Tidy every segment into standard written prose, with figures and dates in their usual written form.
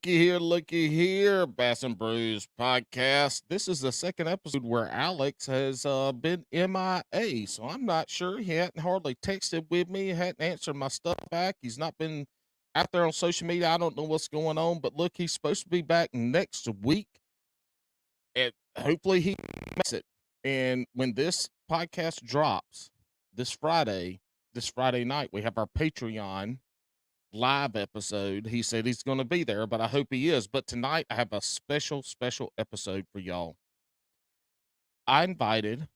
looky here, Bass and Brews podcast. This is the second episode where Alex has been MIA, so I'm not sure. He hadn't hardly texted with me, hadn't answered my stuff back. He's not been out there on social media. I don't know what's going on, but look, he's supposed to be back next week, and hopefully he makes it. And when this podcast drops this Friday night, we have our Patreon live episode. He said he's going to be there, but I hope he is. But tonight I have a special episode for y'all. I invited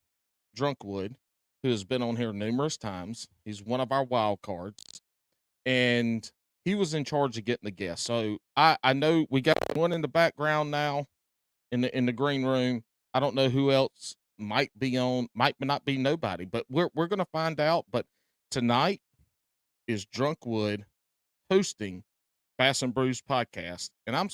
Drunkwood, who has been on here numerous times. He's one of our wild cards, and he was in charge of getting the guests. So I know we got one in the background now in the green room. I don't know who else might be on, might not be nobody, but we're going to find out. But tonight is Drunkwood hosting Bass and Brews podcast, and I'm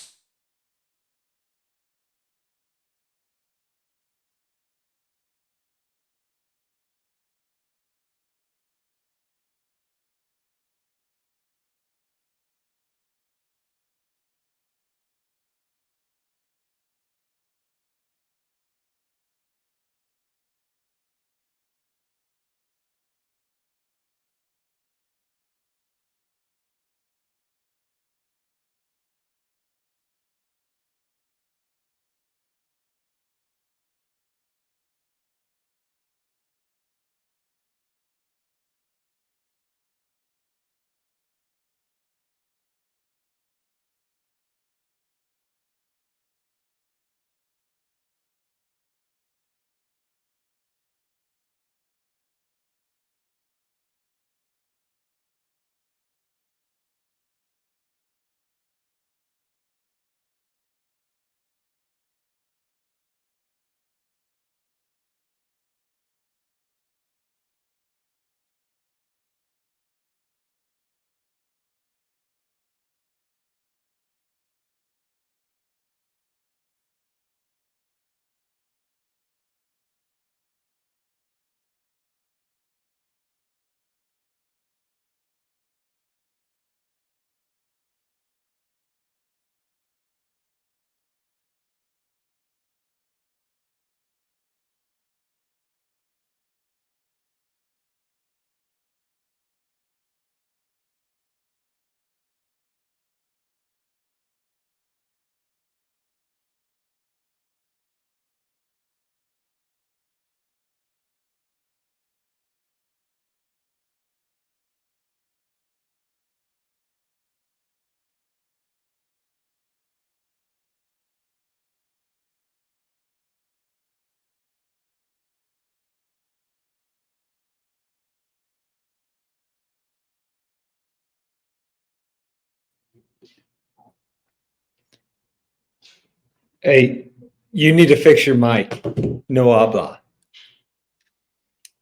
Hey, you need to fix your mic. No habla.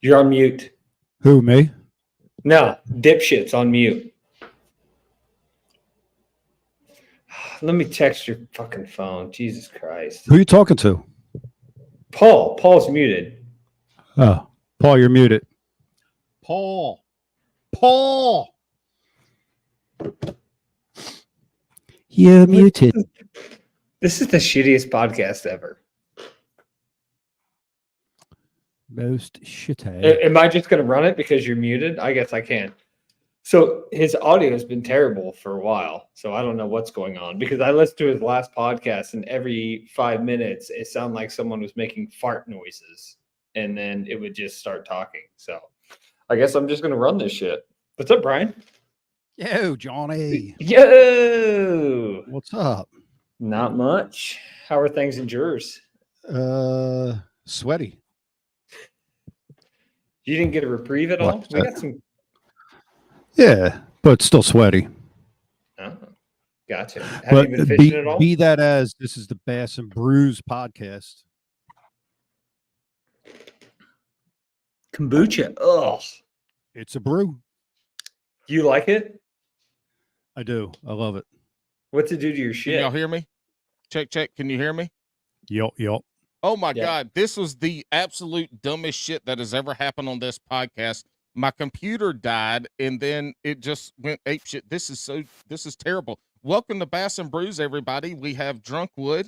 You're on mute. Who, me? No, dipshit's on mute. Let me text your fucking phone. Jesus Christ. Who are you talking to? Paul. Paul's muted. Oh, Paul, you're muted. Paul. You're muted. This is the shittiest podcast ever. Most shitty. Am I just going to run it because you're muted? I guess I can. So his audio has been terrible for a while. So I don't know what's going on because I listened to his last podcast and every 5 minutes it sounded like someone was making fart noises and then it would just start talking. So I guess I'm just going to run this shit. What's up, Brian? Yo, Johnny. Yo. What's up? Not much. How are things in yours? Sweaty. You didn't get a reprieve at all? We got some. Yeah, but still sweaty. Oh, gotcha. Have But you been fishing at all? be that as this is the Bass and Brews podcast. Kombucha. Ugh. It's a brew. Do you like it? I do. I love it. What's it do to your shit? Can y'all hear me? Check. Can you hear me? Yup. Oh my Yeah. God. This was the absolute dumbest shit that has ever happened on this podcast. My computer died and then it just went apeshit. This is terrible. welcome to Bass and Brews, everybody. We have Drunkwood,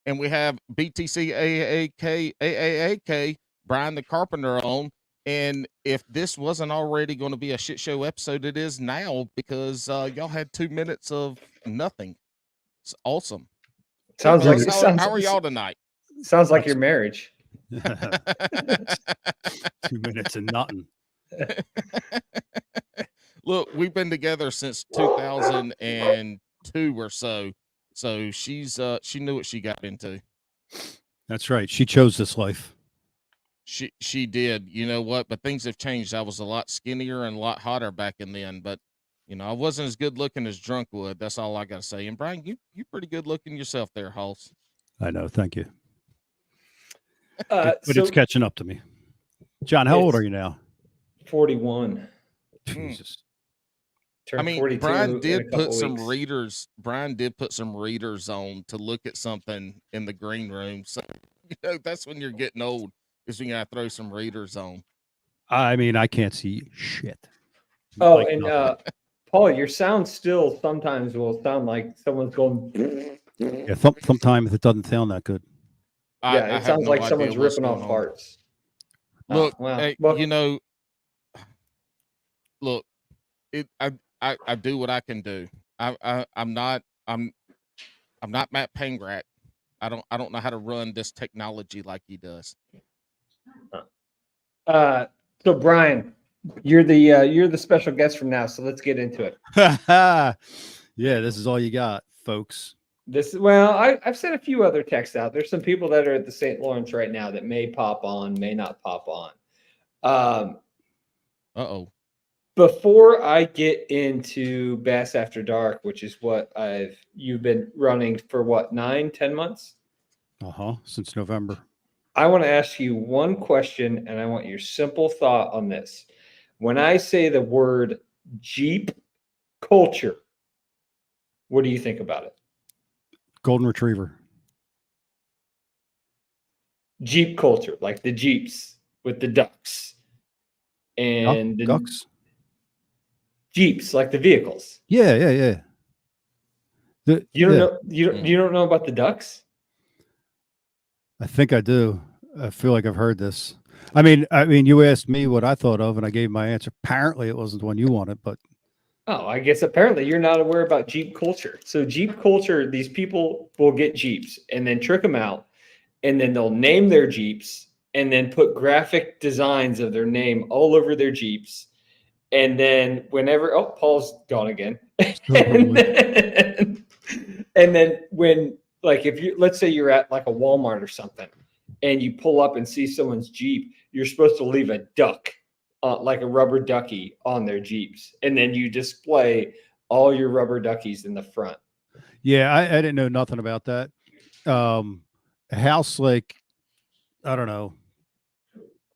and we have BTC AAAK Brian the Carpenter on. And if this wasn't already going to be a shit show episode, it is now because y'all had 2 minutes of nothing. It's awesome. Sounds Hey, like fellas, it sounds, how are y'all tonight? sounds like your marriage. 2 minutes and nothing. Look, we've been together since 2002 or so. So she knew what she got into. That's right. She chose this life. She did. You know what? But things have changed. I was a lot skinnier and a lot hotter back in then, but I wasn't as good looking as Drunkwood. That's all I gotta say. And Brian, you pretty good looking yourself there, Hoss. I know. Thank you. But But it's catching up to me. John, how old are you now? 41. Jesus. Turned 42 Brian in a did couple put some weeks. readers. Brian did put some readers on to look at something in the green room. So that's when you're getting old, is when you gotta throw some readers on. I mean, I can't see shit. Oh, Like and nothing. Paul, your sound still sometimes will sound like someone's going. Yeah, sometimes it doesn't sound that good. Yeah, I it have sounds no like idea someone's what's ripping off going on. parts. Look, well, hey, look, I do what I can do. I'm not Matt Pangrat. I don't know how to run this technology like he does. So Brian, you're the special guest from now. So let's get into it. Yeah, this is all you got, folks. I've sent a few other texts out. There's some people that are at the St. Lawrence right now that may pop on, may not pop on. Uh-oh. Before I get into Bass After Dark, which is what you've been running for 9-10 months? Since November. I want to ask you one question, and I want your simple thought on this. When I say the word Jeep culture, what do you think about it? Golden Retriever. Jeep culture, like the Jeeps with the ducks. And the ducks? Jeeps, like the vehicles. Yeah. You don't know about the ducks? I think I do. I feel like I've heard this. I mean, you asked me what I thought of, and I gave my answer. Apparently, it wasn't the one you wanted, but I guess apparently you're not aware about Jeep culture. So Jeep culture, these people will get Jeeps and then trick them out, and then they'll name their Jeeps and then put graphic designs of their name all over their Jeeps. And then whenever Paul's gone again. and then when, like, let's say you're at like a Walmart or something and you pull up and see someone's Jeep, you're supposed to leave a duck, like a rubber ducky on their Jeeps. And then you display all your rubber duckies in the front. Yeah, I didn't know nothing about that. A house like, I don't know,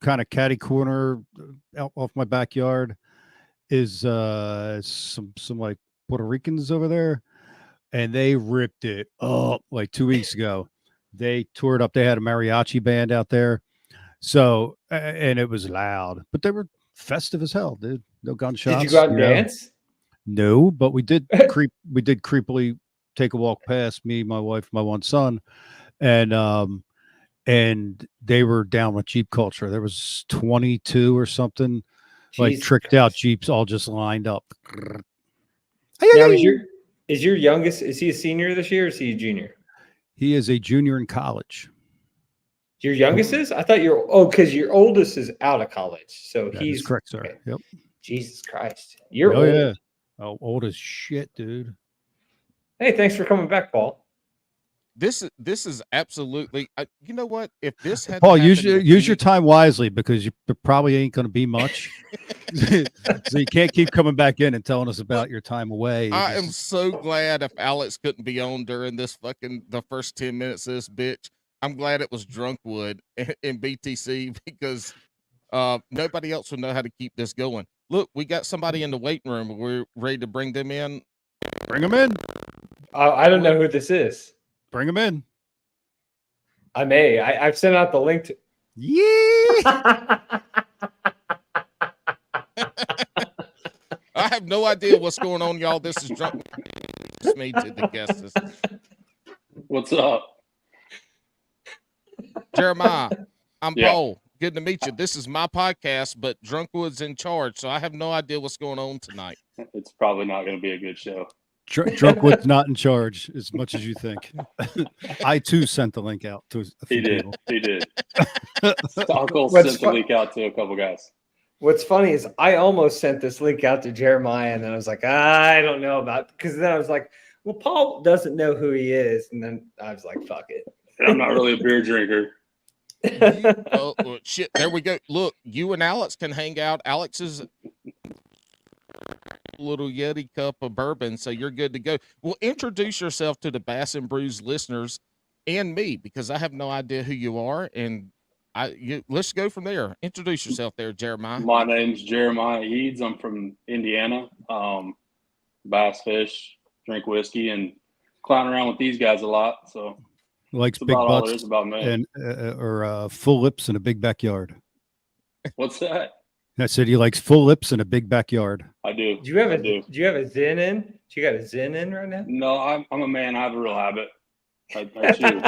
kind of catty corner out off my backyard is some like Puerto Ricans over there, and they ripped it up like 2 weeks ago. They toured up. They had a mariachi band out there, so and it was loud, but they were festive as hell, dude. No gunshots. Did you go out and dance? No, but we did creepily take a walk past, me, my wife, my one son, and they were down with Jeep culture. There was 22 or something. Like tricked out Jeeps all just lined up. Now, is your youngest, is he a senior this year or is he a junior? He is a junior in college. Your youngest is? I thought because your oldest is out of college. So he's correct, sir. Okay. Yep. Jesus Christ. You're old. Yeah. Oh, old as shit, dude. Hey, thanks for coming back, Paul. This is absolutely. You know what? If this had Paul, use your time wisely, because you probably ain't going to be much. So you can't keep coming back in and telling us about your time away. I am so glad if Alex couldn't be on during the first 10 minutes of this bitch. I'm glad it was Drunkwood in BTC, because nobody else would know how to keep this going. Look, we got somebody in the waiting room. We're ready to bring them in. Bring them in. I don't know who this is. Bring them in. I may. I've sent out the link to. Yeah. I have no idea what's going on, y'all. This is drunk. introduce me to the guests. What's up? Jeremiah, I'm Yeah. Paul. Good to meet you. This is my podcast, but Drunkwood's in charge, so I have no idea what's going on tonight. It's probably not going to be a good show. Drunkwood's not in charge as much as you think. I too sent the link out to a He few did. people. He did. Stockholm What's sent the fun- link out to a couple guys. What's funny is I almost sent this link out to Jeremiah, and then I was like, I don't know about, because then I was like, well, Paul doesn't know who he is, and then I was like, fuck it. And I'm not really a beer drinker. Oh, well, shit. There we go. Look, you and Alex can hang out. Alex's little Yeti cup of bourbon, so you're good to go. Well, introduce yourself to the Bass and Brews listeners and me, because I have no idea who you are, and let's go from there. Introduce yourself there, Jeremiah. My name's Jeremiah Eads. I'm from Indiana. Bass fish, drink whiskey, and clown around with these guys a lot. So Likes that's big about all there butts is about me. and or full lips in a big backyard. What's that? I said he likes full lips in a big backyard. I do. Do you have I a do. do you have a Zen in? Do you got a Zen in right now? No, I'm a man. I have a real habit. I chew.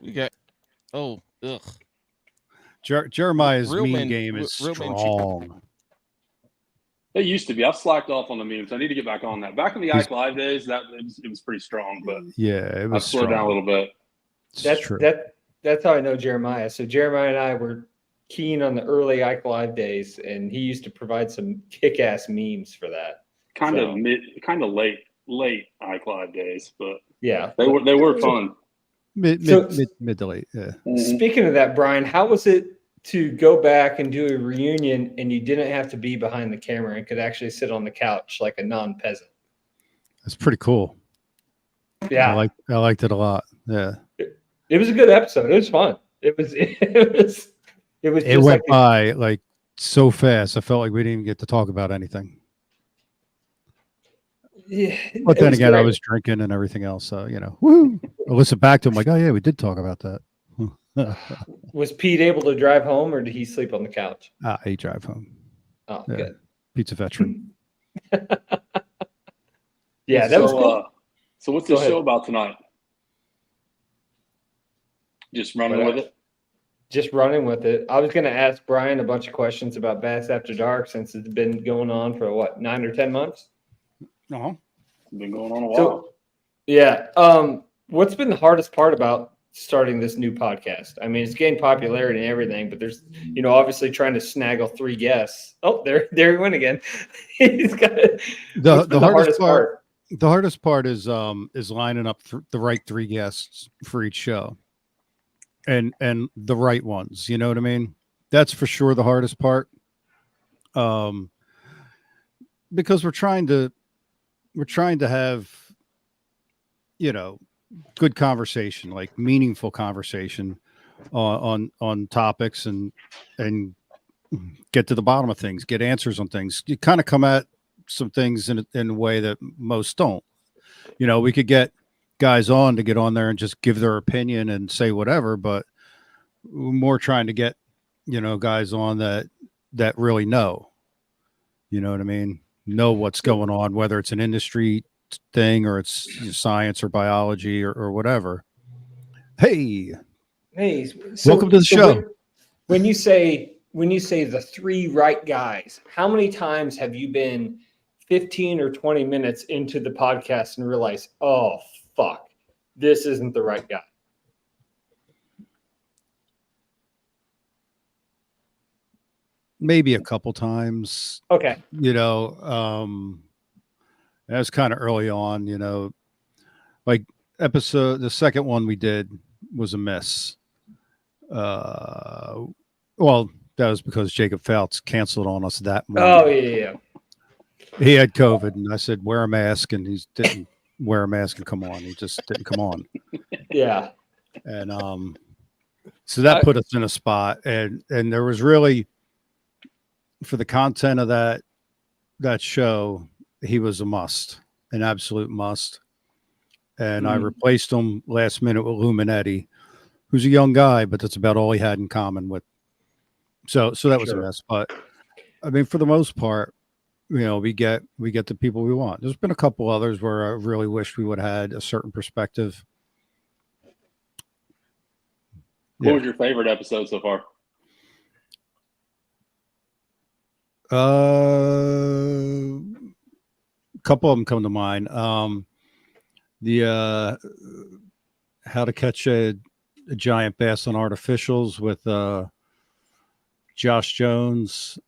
You got ugh. Jeremiah's Real mean men- game is real men chew. strong. It used to be. I've slacked off on the memes. I need to get back on that. Back in the Ike Live days, it was pretty strong, but Yeah, it I've was slowed down a little bit. That's true. that's how I know Jeremiah. So Jeremiah and I were keen on the early Ike Live days, and he used to provide some kick-ass memes for that. Kind So- of late Ike Live days, but Yeah. they were fun. mid So- to late. Yeah. Speaking of that, Brian, how was it to go back and do a reunion and you didn't have to be behind the camera and could actually sit on the couch like a non-peasant? That's pretty cool. Yeah. I liked it a lot. Yeah. It was a good episode. It was fun. It was just It went by like so fast. I felt like we didn't even get to talk about anything. Yeah, But it then was again, I great. was drinking and everything else. So, woo. I listened back to him like, oh, yeah, we did talk about that. Was Pete able to drive home or did he sleep on the couch? He drive home. Oh, Yeah. good. Pete's a veteran. Yeah, that was cool. So what's Go the ahead. show about tonight? Just running What with it. Just running with it. I was going to ask Brian a bunch of questions about Bass After Dark since it's been going on for what, 9 or 10 months? Uh-huh. It's been going on a while. So, yeah. What's been the hardest part about starting this new podcast? I mean, it's gained popularity and everything, but there's, obviously trying to snaggle 3 guests. Oh, there he went again. He's got The hardest part. The hardest part is lining up the right 3 guests for each show, and the right ones. You know what I mean? That's for sure the hardest part. Because we're trying to have, good conversation, like meaningful conversation on topics and get to the bottom of things, get answers on things. You kind of come at some things in a way that most don't. We could get guys on to get on there and just give their opinion and say whatever, but we're more trying to get, guys on that really know, you know what I mean? Know what's going on, whether it's an industry thing or it's science or biology or whatever. Hey, welcome to the show. When you say the 3 right guys, how many times have you been 15 or 20 minutes into the podcast and realized, oh fuck, this isn't the right guy? Maybe a couple times. Okay. That was kind of early on, like the second one we did was a miss. Well, that was because Jacob Fouts canceled on us that morning. Oh yeah. He had COVID, and I said, wear a mask, and he didn't wear a mask and come on. He just didn't come on. Yeah. And so that put us in a spot, and there was really, for the content of that show, he was a must, an absolute must. And I replaced him last minute with Luminetti, who's a young guy, but that's about all he had in common with. So that was a mess. But I mean, for the most part, we get the people we want. There's been a couple others where I really wish we would have had a certain perspective. What was your favorite episode so far? A couple of them come to mind. The how to catch a giant bass on artificials with Josh Jones,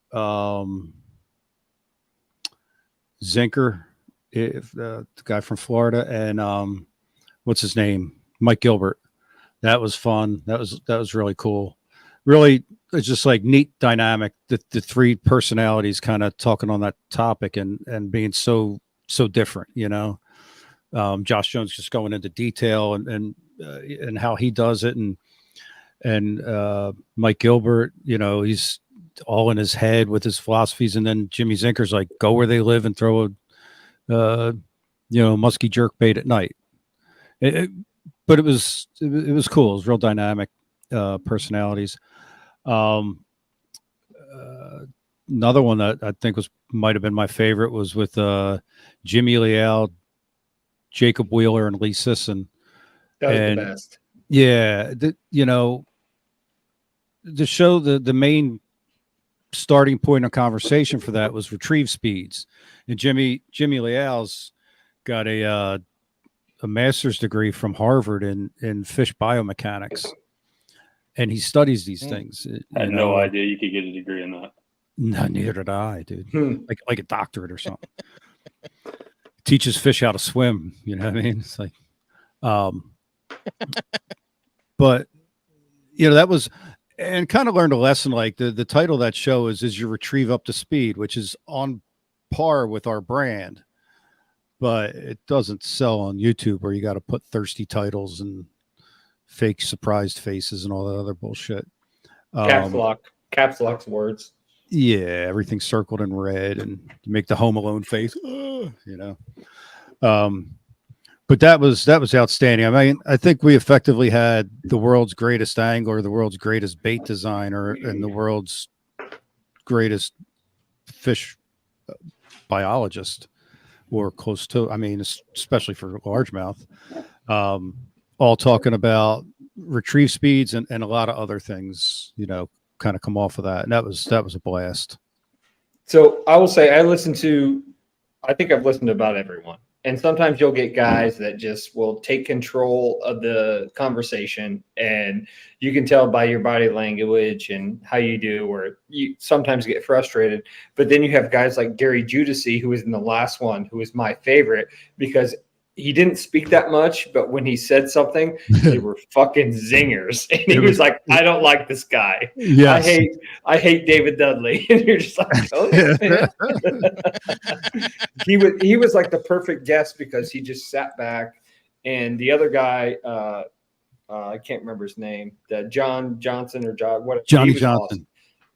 Zinker, the guy from Florida, and what's his name, Mike Gilbert. That was fun. That was really cool. Really, it's just like neat dynamic. The three personalities kind of talking on that topic and being so different. Josh Jones just going into detail and how he does it, and Mike Gilbert, he's all in his head with his philosophies, and then Jimmy Zinker's like, go where they live and throw a musky jerk bait at night. But it was cool. It was real dynamic personalities. Another one that I think might have been my favorite was with Jimmy Leal, Jacob Wheeler, and Lee Sisson. That was the best. Yeah, the show, the main starting point of conversation for that was retrieve speeds, and Jimmy Leal's got a master's degree from Harvard in fish biomechanics, and he studies these things. I had no idea you could get a degree in that. No, neither did I, dude. Like a doctorate or something. Teaches fish how to swim. You know what I mean? It's like, but that was, and kind of learned a lesson. Like the title of that show is your retrieve up to speed, which is on par with our brand, but it doesn't sell on YouTube where you got to put thirsty titles and fake surprised faces and all that other bullshit. Caps lock's words. Yeah, everything's circled in red, and you make the Home Alone face. But that was outstanding. I mean, I think we effectively had the world's greatest angler, the world's greatest bait designer, and the world's greatest fish biologist, or close to. I mean, especially for largemouth, all talking about retrieve speeds and a lot of other things. Kind of come off of that, and that was a blast. So I will say I think I've listened to about everyone. And sometimes you'll get guys that just will take control of the conversation, and you can tell by your body language and how you do, or you sometimes get frustrated. But then you have guys like Gary Judici, who was in the last one, who was my favorite because he didn't speak that much, but when he said something, they were fucking zingers. And he was like, I don't like this guy. Yes. I hate David Dudley. And you're just like, oh, man. He was like the perfect guest because he just sat back. And the other guy, I can't remember his name, John Johnson or John, what? Johnny Johnson. Awesome.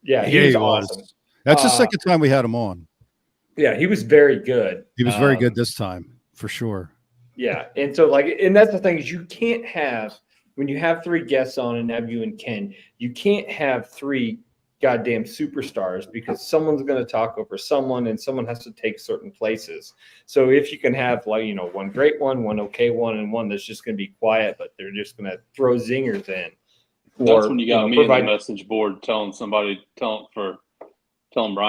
Yeah, he was awesome. That's the second time we had him on. Yeah, he was very good. He was very good this time, for sure. Yeah. And so and that's the thing is you can't have, when you have three guests on and have you and Ken, you can't have three goddamn superstars because someone's going to talk over someone and someone has to take certain places. So if you can have one great one okay one, and one that's just going to be quiet, but they're just going to throw zingers in. That's when you got me in the message board telling Brian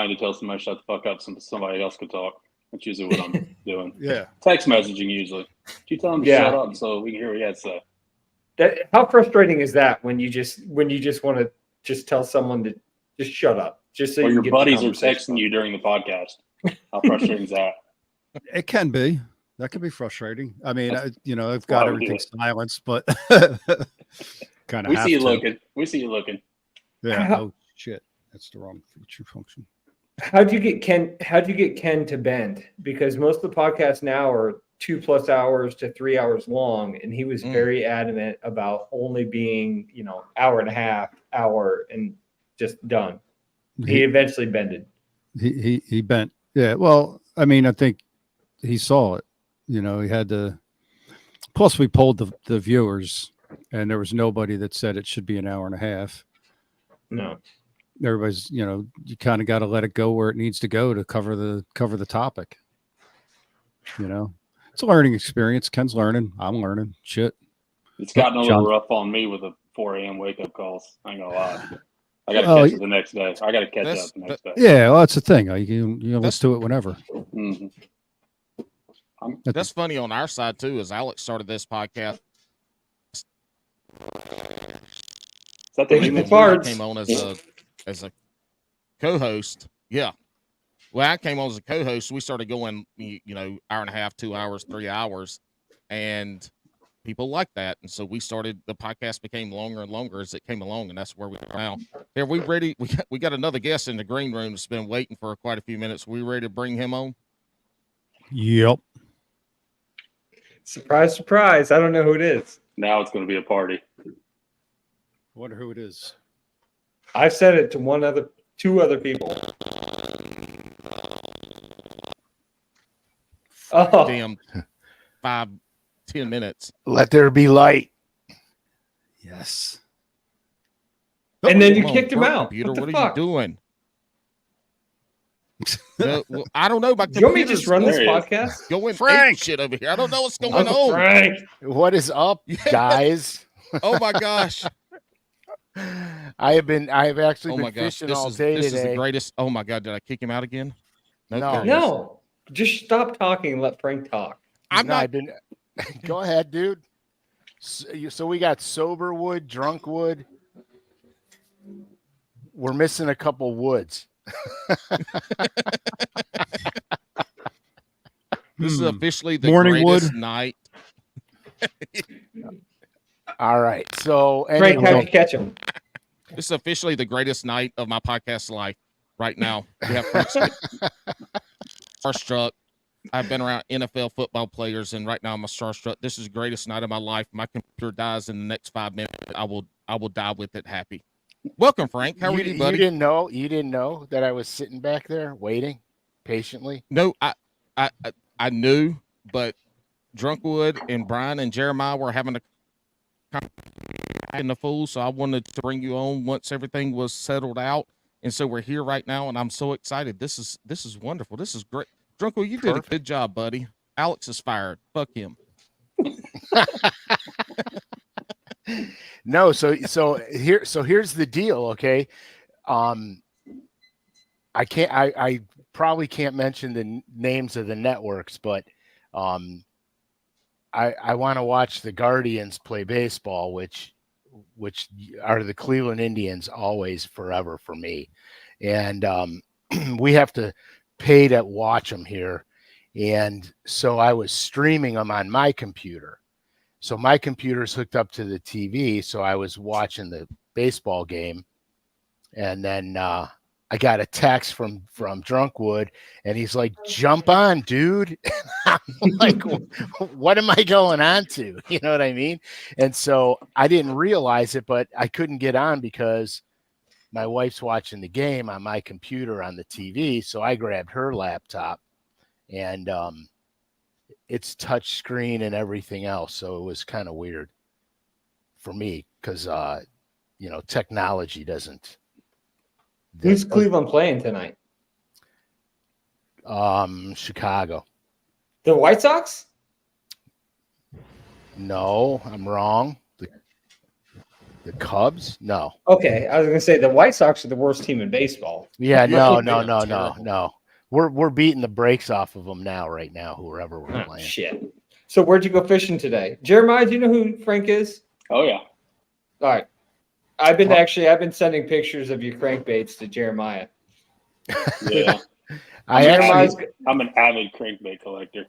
to tell somebody shut the fuck up so somebody else could talk. That's usually what I'm doing. Yeah. Text messaging usually. You tell them to shut up so we can hear what you had to say. How frustrating is that when you just want to just tell someone to just shut up? Just so or your buddies are texting you during the podcast. How frustrating is that? It can be. That can be frustrating. I mean, I've got everything silenced, but kind of. We see you looking. We see you looking. Yeah. Oh shit, that's the wrong feature function. How'd you get Ken to bend? Because most of the podcasts now are 2+ hours to 3 hours long, and he was very adamant about only being, hour and a half, hour, and just done. He eventually bended. He bent. Yeah. Well, I mean, I think he saw it. He had to. Plus, we polled the viewers, and there was nobody that said it should be an hour and a half. No. everybody's, you kind of got to let it go where it needs to go to cover the topic. It's a learning experience. Ken's learning. I'm learning. Shit. It's gotten a little John- rough on me with the 4 a.m. wake up calls. I ain't gonna lie. I got to catch it the next day. I got to catch up the next day. Yeah, well, that's the thing. You listen to it whenever. Mm-hmm. That's funny on our side too. As Alex started this podcast, Is that the Taking the name? I farts. came on as a co-host. Yeah. Well, I came on as a co-host. We started going, hour and a half, 2 hours, 3 hours, and people liked that. And so we started. The podcast became longer and longer as it came along, and that's where we are now. Are we ready? We got another guest in the green room that's been waiting for quite a few minutes. We ready to bring him on? Yep. Surprise, surprise. I don't know who it is. Now it's going to be a party. Wonder who it is. I've said it to two other people. Oh, Damn, 5-10 minutes. Let there be light. Yes. and then you Come on, kicked him work, out. Computer, What the what fuck? are you doing? No, well, I don't know. Do you want me to just run this There he is. podcast? Going Frank! ape shit over here. I don't know what's going Uncle on. Frank. What is up, Yeah. guys? Oh my gosh. I've actually Oh been my gosh. fishing This all is day this is the today. greatest. Oh my god, did I kick him out again? No. there he is. No, just stop talking and let Frank talk. I'm No, not. I've been. Go ahead, dude. So we got sober wood, drunk wood. We're missing a couple woods. This is officially the Morning greatest wood. night. All right. So Frank, how'd anyway, you catch him? This is officially the greatest night of my podcast life right now. We have Frank's starstruck. I've been around NFL football players, and right now I'm a starstruck. This is the greatest night of my life. My computer dies in the next 5 minutes. I will die with it happy. Welcome, Frank. How are you, buddy? You didn't know that I was sitting back there waiting patiently. No, I knew, but Drunkwood and Brian and Jeremiah were having a fool, so I wanted to bring you on once everything was settled out, and so we're here right now, and I'm so excited. This is wonderful. This is great. Drunkwood, you did a good job, buddy. Alex is fired. Fuck him. No, here's the deal, okay? I probably can't mention the names of the networks, but I want to watch the Guardians play baseball, which are the Cleveland Indians always forever for me. And we have to pay to watch them here. And so I was streaming them on my computer. So my computer's hooked up to the TV. So I was watching the baseball game. And then I got a text from Drunkwood, and he's like, "Jump on, dude." I'm like, what am I going on to? You know what I mean? And so I didn't realize it, but I couldn't get on because my wife's watching the game on my computer on the TV. So I grabbed her laptop, and it's touch screen and everything else. So it was kind of weird for me because, technology doesn't. Who's Cleveland playing tonight? Chicago. The White Sox? No, I'm wrong. The Cubs? No. Okay, I was gonna say the White Sox are the worst team in baseball. Yeah, Yeah, no. terrible. We're beating the brakes off of them now, right now. Whoever we're Oh, playing. shit. So where'd you go fishing today? Jeremiah, do you know who Frank is? Oh yeah. All right. I've been sending pictures of your crankbaits to Jeremiah. Yeah. I Jeremiah's, actually. I'm an avid crankbait collector.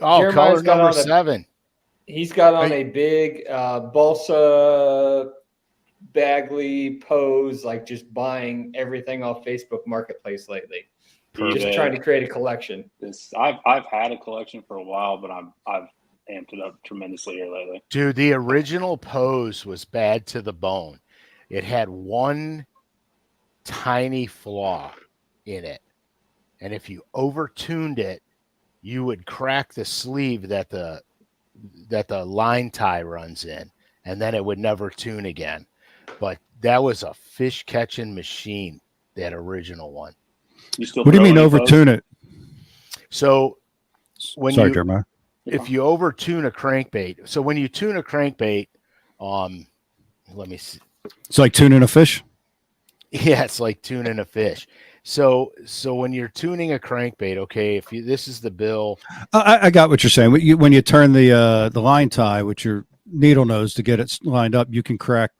Oh, Jeremiah's color got number on a- 7. he's got on a big Balsa Bagley pose, like just buying everything off Facebook Marketplace lately. Just eBay. trying to create a collection. I've had a collection for a while, but I've amped it up tremendously here lately. Dude, the original pose was bad to the bone. It had one tiny flaw in it. And if you overtuned it, you would crack the sleeve that the line tie runs in, and then it would never tune again. but that was a fish catching machine, that original one. You still What do you throw mean any overtune it? So when Sorry, you, Jeremiah. if you overtune a crankbait, so when you tune a crankbait, let me see. It's like tuning a fish. Yeah, it's like tuning a fish. So when you're tuning a crankbait, okay, if you, this is the bill. I got what you're saying. When you turn the line tie with your needle nose to get it lined up, you can crack.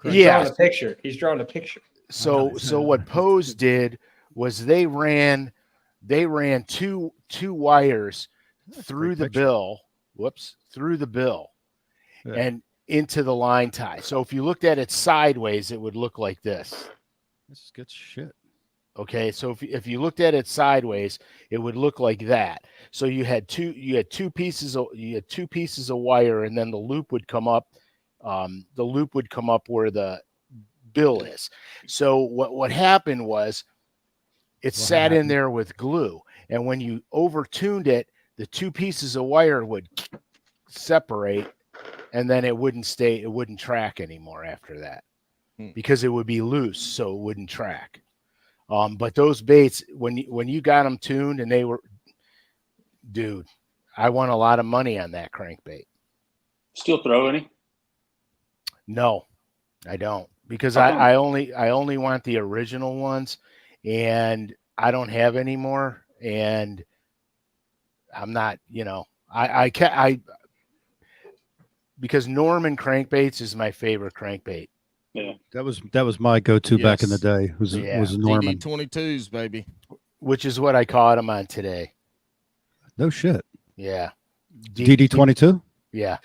He's Yeah. drawing a picture. He's drawing a picture. So what Pose did was they ran two wires through the bill. Through the bill, Yeah. and into the line tie. So if you looked at it sideways, it would look like this. This is good shit. Okay, so if you looked at it sideways, it would look like that. So you had two pieces of wire, and then the loop would come up. The loop would come up where the bill is. So what happened was it sat in there with glue, and when you overtuned it, the two pieces of wire would separate, and then it wouldn't track anymore after that, because it would be loose, so it wouldn't track. But those baits, when you got them tuned, and they were, dude, I won a lot of money on that crankbait. Still throw any? No, I don't, because I only want the original ones, and I don't have any more, and I'm not, because Norman crankbaits is my favorite crankbait. Yeah, that was my go-to back in the Yes. day. Was Norman, DD22s, baby. Which is what I caught him on today. no shit. Yeah, DD22. Yeah,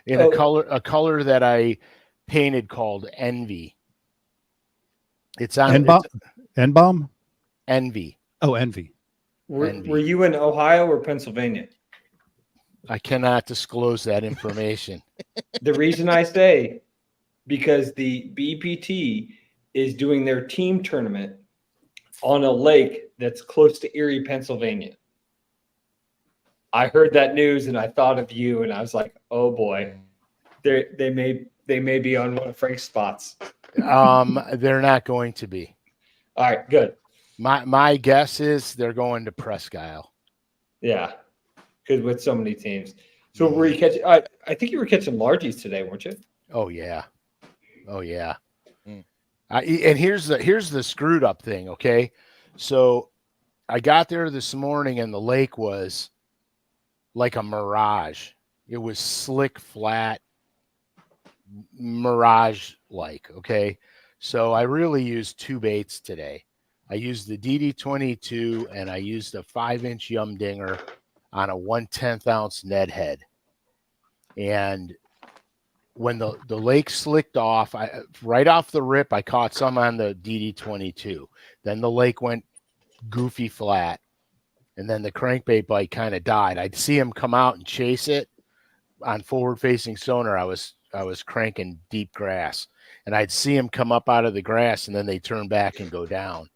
in a color that I painted called Envy. It's on N-bomb. Envy. Oh, Envy. Were you in Ohio or Pennsylvania? I cannot disclose that information. The reason I say, because the BPT is doing their team tournament on a lake that's close to Erie, Pennsylvania. I heard that news and I thought of you, and I was like, oh boy, they may be on one of Frank's spots. They're not going to be. All right, good. My guess is they're going to Presque Isle. Yeah, because with so many teams. So were you catching? I think you were catching largies today, weren't you? Oh yeah. And here's the screwed up thing. Okay, so I got there this morning, and the lake was like a mirage. It was slick, flat, mirage like. Okay, so I really used two baits today. I used the DD22, and I used a 5-inch Yum Dinger on a 1/10 ounce Ned head. And when the lake slicked off, right off the rip, I caught some on the DD22. Then the lake went goofy flat, and then the crankbait bite kind of died. I'd see him come out and chase it on forward-facing sonar. I was cranking deep grass, and I'd see him come up out of the grass, and then they turn back and go down.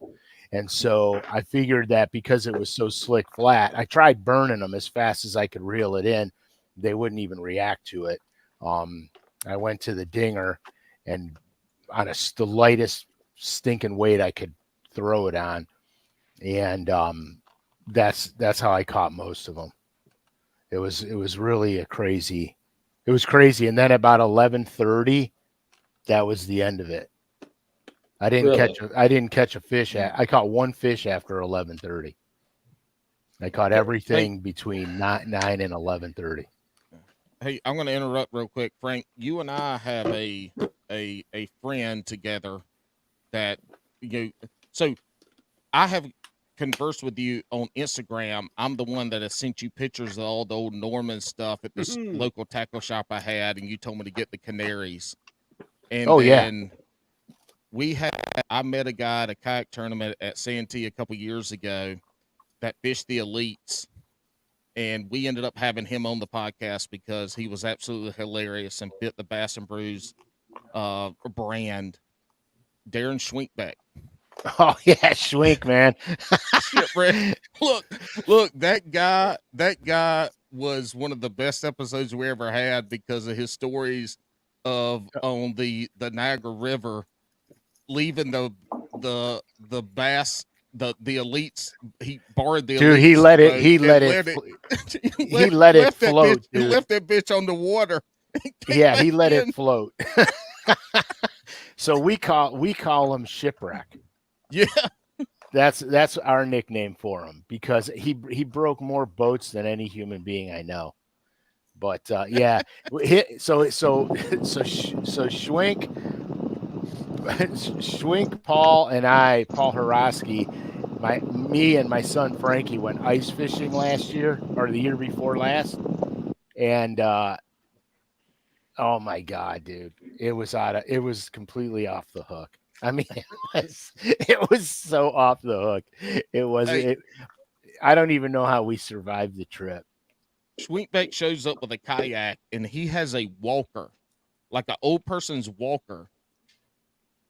And so I figured that because it was so slick flat, I tried burning them as fast as I could reel it in. They wouldn't even react to it. I went to the dinger, and on the lightest stinking weight I could throw it on, and that's how I caught most of them. It was really crazy. It was crazy. And then about 11:30, that was the end of it. I didn't catch a fish. I caught one fish after 11:30. I caught everything between 9 and 11:30. Hey, I'm going to interrupt real quick, Frank. You and I have a friend together that So I have conversed with you on Instagram. I'm the one that has sent you pictures of all the old Norman stuff at this local tackle shop I had, and you told me to get the canaries. And I met a guy at a kayak tournament at Santee a couple years ago that fished the elites. And we ended up having him on the podcast because he was absolutely hilarious and fit the Bass and Brews brand. Darren Schwinkbeck. Oh yeah, Schwink, man. Shit, look, that guy was one of the best episodes we ever had because of his stories of on the Niagara River, leaving the bass the elites. He borrowed the Dude, elites. he let it. boat He and let it. He let it float, He dude. left that bitch on the water. Yeah, he let in. it float. So we call him Shipwreck. Yeah. That's our nickname for him because he broke more boats than any human being I know. But yeah, so Schwink, Paul, and Paul Horoski, me and my son Frankie went ice fishing last year or the year before last, and oh my god, dude, it was completely off the hook. I mean, it was so off the hook. I don't even know how we survived the trip. Schwinkbeck shows up with a kayak and he has a walker, like an old person's walker,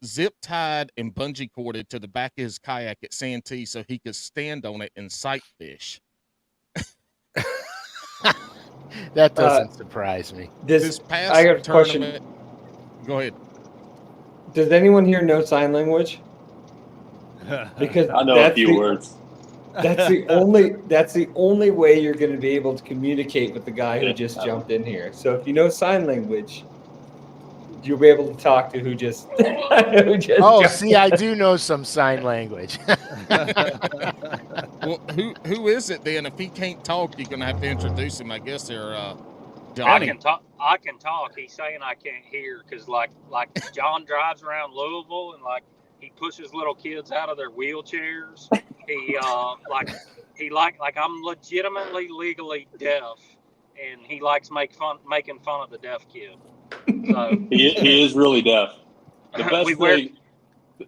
zip tied and bungee corded to the back of his kayak at Santee so he could stand on it and sight fish. That doesn't surprise me. This past I got a tournament, question. go ahead. Does anyone here know sign language? Because I know a few words. That's the only way you're going to be able to communicate with the guy who just jumped in here. So if you know sign language, you'll be able to talk to who just. See, I do know some sign language. Well, who is it then? If he can't talk, you're gonna have to introduce him. I guess they're Johnny. I can talk. He's saying I can't hear because like John drives around Louisville and like he pushes little kids out of their wheelchairs. He like I'm legitimately legally deaf, and he likes making fun of the deaf kid. So he is really deaf. The best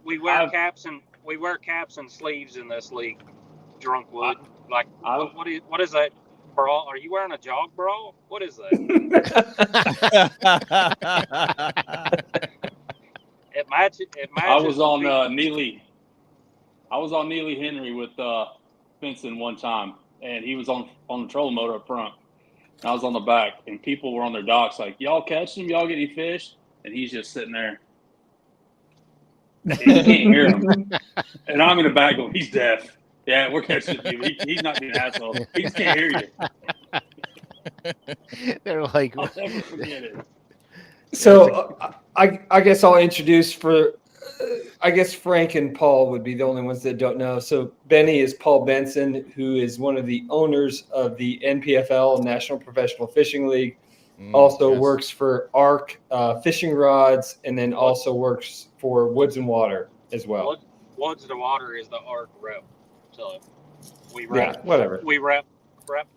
we wear caps and sleeves in this league. Drunkwood, like what is that? Bra? Are you wearing a jog bra? What is that? It matches. I was on Neely. I was on Neely Henry with Benson one time, and he was on the trolling motor up front. And I was on the back, and people were on their docks like, "Y'all catch him? Y'all get any fish?" And he's just sitting there. And you can't hear him. And I'm in the back going, "He's deaf. Yeah, we're catching you. He's not being an asshole. He just can't hear you." They're like, I'll never forget it. So I guess I'll introduce I guess Frank and Paul would be the only ones that don't know. So Benny is Paul Benson, who is one of the owners of the NPFL, National Professional Fishing League. Also works for ARC Fishing Rods, and then also works for Woods and Water as well. Woods and Water is the ARC rep. So we rep, whatever. We rep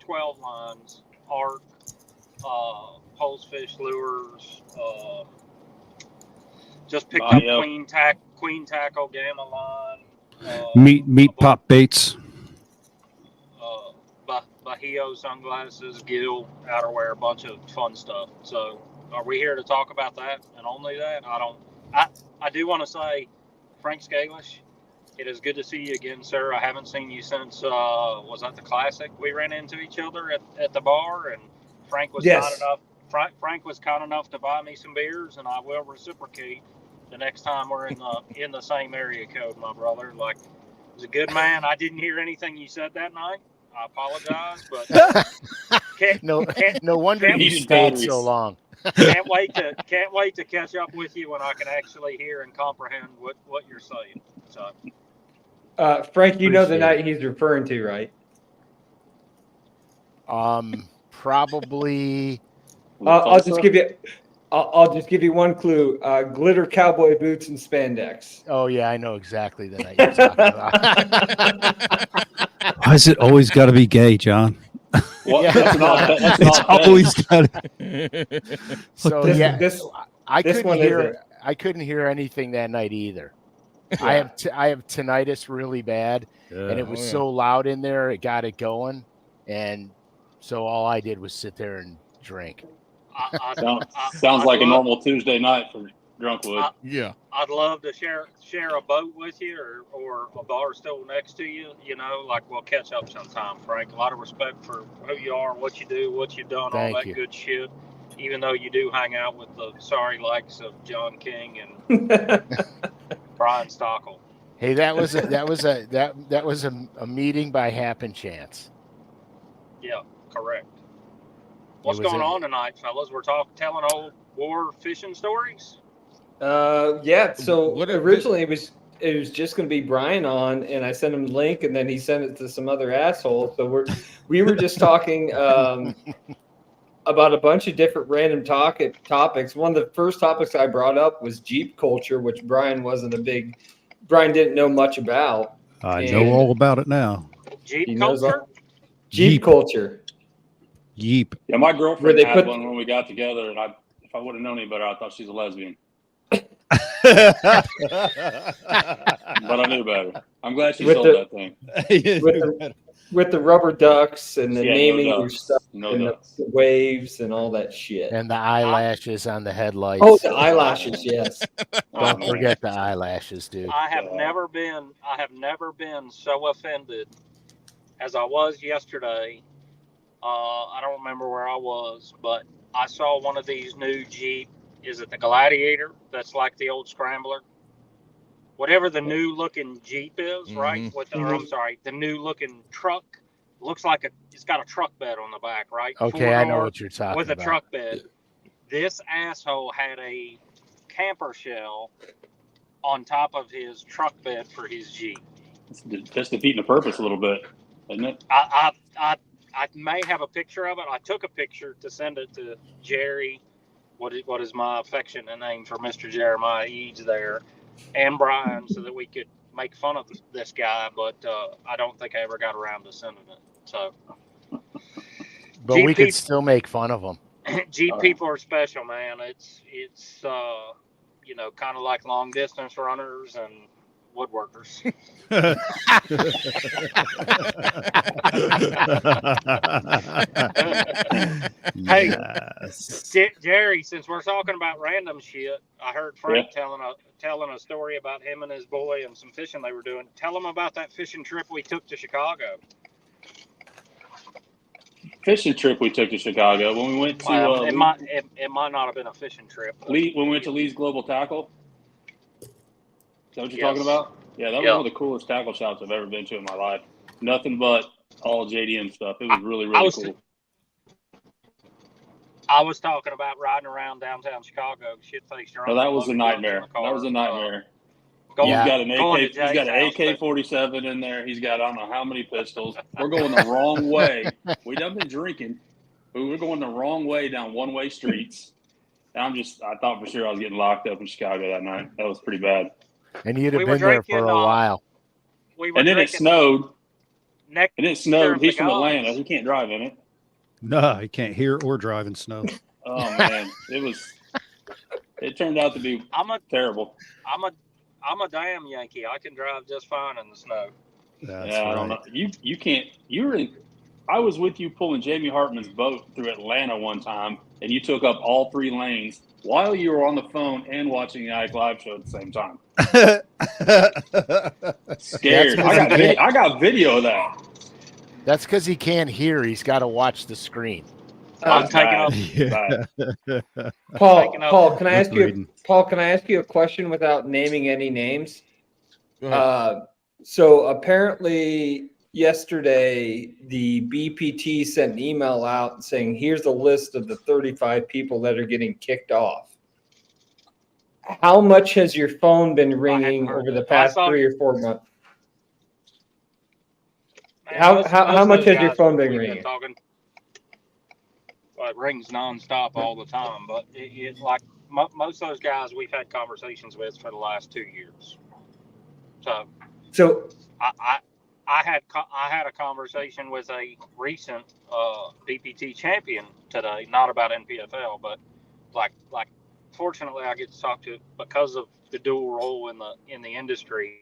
12 lines, ARC, Poles Fish Lures, just picked up Queen Tackle Gamma line. Meat pop baits. Bahio sunglasses, Gill outerwear, a bunch of fun stuff. So are we here to talk about that and only that? I do want to say, Frank Scalish, it is good to see you again, sir. I haven't seen you since, was that the Classic? We ran into each other at the bar, and Frank was kind enough. Frank was kind enough to buy me some beers, and I will reciprocate the next time we're in the same area code, my brother. Like, he was a good man. I didn't hear anything you said that night. I apologize, but no wonder you stayed so long. Can't wait to catch up with you when I can actually hear and comprehend what you're saying. So, Frank, you know the night he's referring to, right? Probably. I'll just give you one clue. Glitter cowboy boots and spandex. Oh yeah, I know exactly the night you're talking about. Why is it always got to be gay, John? Well, Yeah. It's always got to. So I this couldn't hear. I couldn't hear anything that night either. Yeah. I have tinnitus really bad, and it was so loud in there, it got it going, and so all I did was sit there and drink. Sounds like a normal Tuesday night for Drunkwood. Yeah, I'd love to share a boat with you or a bar stool next to you. You know, like we'll catch up sometime, Frank. A lot of respect for who you are, what you do, what you've done, all that good shit. even though you do hang out with the sorry likes of John King and Brian Stockel. Hey, that was a meeting by happen chance. Yeah, correct. What's It was going a- on tonight, fellas? We're telling old war fishing stories. Yeah. So What if originally it was just going to be Brian on, and I sent him the link, and then he sent it to some other asshole. So we were just talking about a bunch of different random topics. One of the first topics I brought up was Jeep culture, which Brian didn't know much about. I And know all about it now. Jeep he knows culture? all. Jeep culture. Yeep. Yeah, my Where girlfriend they had put- one when we got together, and if I would have known any better, I thought she's a lesbian. But I knew better. I'm glad she With sold the- that thing. With the rubber ducks and the Yeah, naming no your ducks. stuff No and ducks. the waves and all that shit. and the eyelashes on the headlights. Oh, the eyelashes, yes. Oh, Don't man. forget the eyelashes, dude. I have Yeah. never been so offended as I was yesterday. I don't remember where I was, but I saw one of these new Jeep. Is it the Gladiator? That's like the old Scrambler. Whatever the new looking Jeep is, right? I'm sorry, the new looking truck looks like it's got a truck bed on the back, right? Okay, I know Four-door what you're talking with a about. truck bed. This asshole had a camper shell on top of his truck bed for his Jeep. That's defeating the purpose a little bit, isn't it? I may have a picture of it. I took a picture to send it to Jerry. What is my affectionate name for Mr. Jeremiah Eads there, and Brian, so that we could make fun of this guy. But I don't think I ever got around to sending it. So, But Jeep we could people- still make fun of them. Jeep people are special, man. It's kind of like long distance runners and woodworkers. Hey, Yes. Jerry, since we're talking about random shit, I heard Frank telling a story about him and his boy and some fishing they were doing. Tell him about that fishing trip we took to Chicago. Fishing trip we took to Chicago when we went to Well, it might not have been a fishing trip. but- when we went to Lee's Global Tackle. Is that what you're talking Yes. about? Yeah, that was one of the coolest tackle shops I've ever been to in my life. Nothing but all JDM stuff. It was really, really cool. I was talking about riding around downtown Chicago, shit-faced drunk. No, that was a loaded guns in nightmare. the car. That was a nightmare. Going, He's got an going to AK. He's got an Jay's house, AK-47 in there. He's got I don't know how many pistols. We're going the wrong way. We done been drinking, but we're going the wrong way down one-way streets. And I thought for sure I was getting locked up in Chicago that night. That was pretty bad. And you'd We have were been there for drinking, a while. we were And then it drinking snowed. neck- And it snowed. the He's from guns. Atlanta. He can't drive in it. No, you can't hear or drive in snow. Oh man, it turned out to be terrible. I'm a damn Yankee. I can drive just fine in the snow. That's Yeah, I don't know. You can't. I was with you pulling Jamie Hartman's boat through Atlanta one time, and you took up all 3 lanes while you were on the phone and watching the Ike Live show at the same time. Scared. I got video of that. That's because he can't hear. He's got to watch the screen. I'm taking bad. up. Yeah. Paul, can I ask you? Reading. Paul, can I ask you a question without naming any names? Go ahead. So apparently yesterday, the BPT sent an email out saying, "Here's a list of the 35 people that are getting kicked off." How much has your phone been ringing heard over the that. past I saw- 3 or 4 months? Man, How most much of those has your guys phone been we've ringing? talking, well, it rings nonstop all the time, but like most of those guys we've had conversations with for the last 2 years. So I had a conversation with a recent BPT champion today, not about NPFL, but like fortunately I get to talk to, because of the dual role in the industry.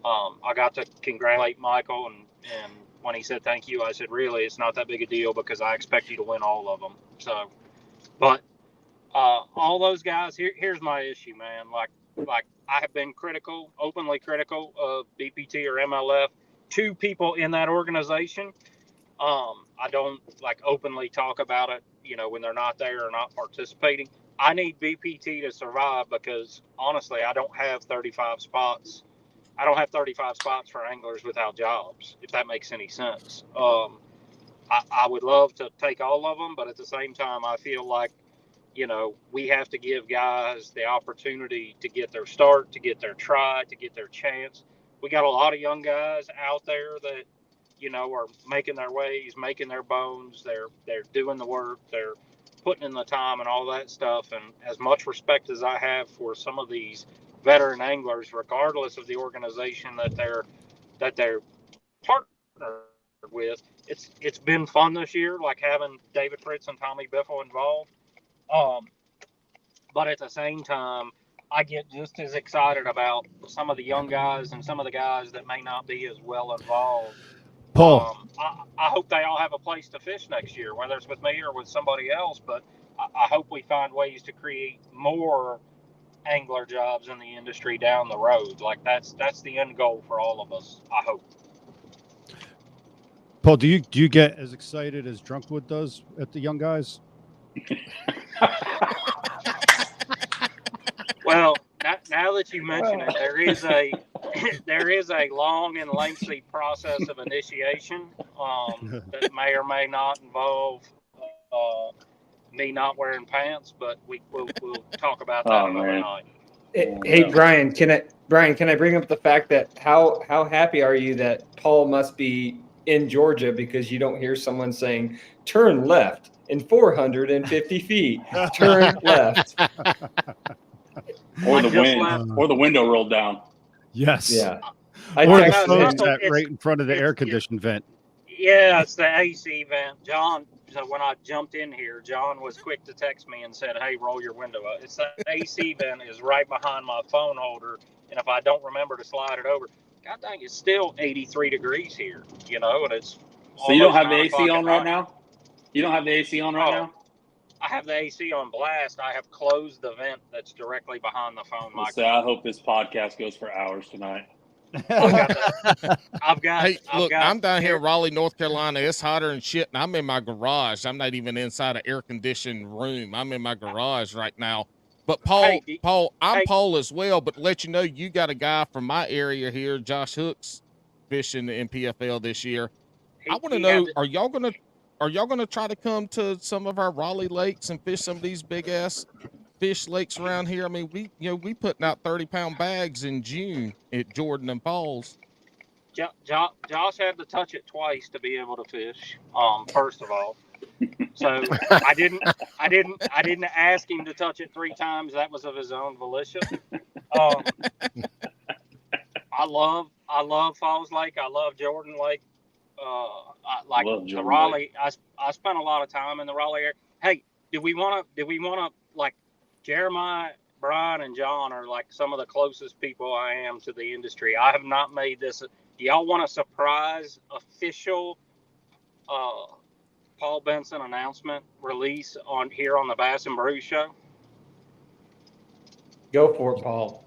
I got to congratulate Michael, and when he said thank you, I said, really, it's not that big a deal because I expect you to win all of them. So, but all those guys, here's my issue, man. Like I have been openly critical of BPT or MLF to people in that organization. I don't openly talk about it, when they're not there or not participating. I need BPT to survive because honestly, I don't have 35 spots. I don't have 35 spots for anglers without jobs, if that makes any sense. I would love to take all of them, but at the same time, I feel like, we have to give guys the opportunity to get their start, to get their try, to get their chance. We got a lot of young guys out there that, are making their ways, making their bones. They're doing the work. They're putting in the time and all that stuff. And as much respect as I have for some of these veteran anglers, regardless of the organization that they're partnered with, it's been fun this year, like having David Fritz and Tommy Biffle involved. But at the same time, I get just as excited about some of the young guys and some of the guys that may not be as well involved. Paul, I hope they all have a place to fish next year, whether it's with me or with somebody else. But I hope we find ways to create more angler jobs in the industry down the road. Like that's the end goal for all of us, I hope. Paul, do you get as excited as Drunkwood does at the young guys? Well, now that you mention it, there is a long and lengthy process of initiation that may or may not involve me not wearing pants, but we'll talk about that another night. Hey, Brian, can I bring up the fact that how happy are you that Paul must be in Georgia because you don't hear someone saying turn left in 450 feet, turn left. Or the window rolled down. Yes. Yeah. Or the texted phone him. sat right in front of the air conditioned vent. Yeah, it's the AC vent. John, so when I jumped in here, John was quick to text me and said, hey, roll your window up. It's the AC vent is right behind my phone holder. And if I don't remember to slide it over, God dang, it's still 83 degrees here, and it's So you don't have the 9 AC o'clock on at right night. now? You don't have the AC on right now? I have the AC on blast. I have closed the vent that's directly behind the phone Let's microphone. say I hope this podcast goes for hours tonight. I've got. Hey, look, I'm down here in Raleigh, North Carolina. It's hotter than shit, and I'm in my garage. I'm not even inside an air-conditioned room. I'm in my garage right now. But Paul, I'm Paul as well. But to let you know, you got a guy from my area here, Josh Hooks, fishing in PFL this year. I want to know: are y'all gonna try to come to some of our Raleigh lakes and fish some of these big ass fish lakes around here? I mean, we putting out 30-pound bags in June at Jordan and Falls. Josh had to touch it twice to be able to fish. First of all, so I didn't ask him to touch it 3 times. That was of his own volition. I love Falls Lake. I love Jordan Lake. I like the Raleigh. I spent a lot of time in the Raleigh area. Hey, do we want to like Jeremiah, Brian, and John are like some of the closest people I am to the industry. I have not made this. Do y'all want a surprise official Paul Benson announcement release on the Bass and Brew Show? Go for it, Paul.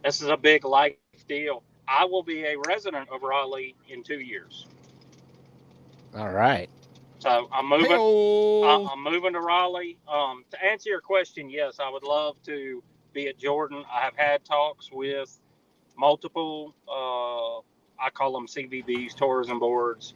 This is a big life deal. I will be a resident of Raleigh in 2 years. All right. So I'm moving. Hey-o. I'm moving to Raleigh. To answer your question, yes, I would love to be at Jordan. I have had talks with multiple. I call them CVBs, tourism boards.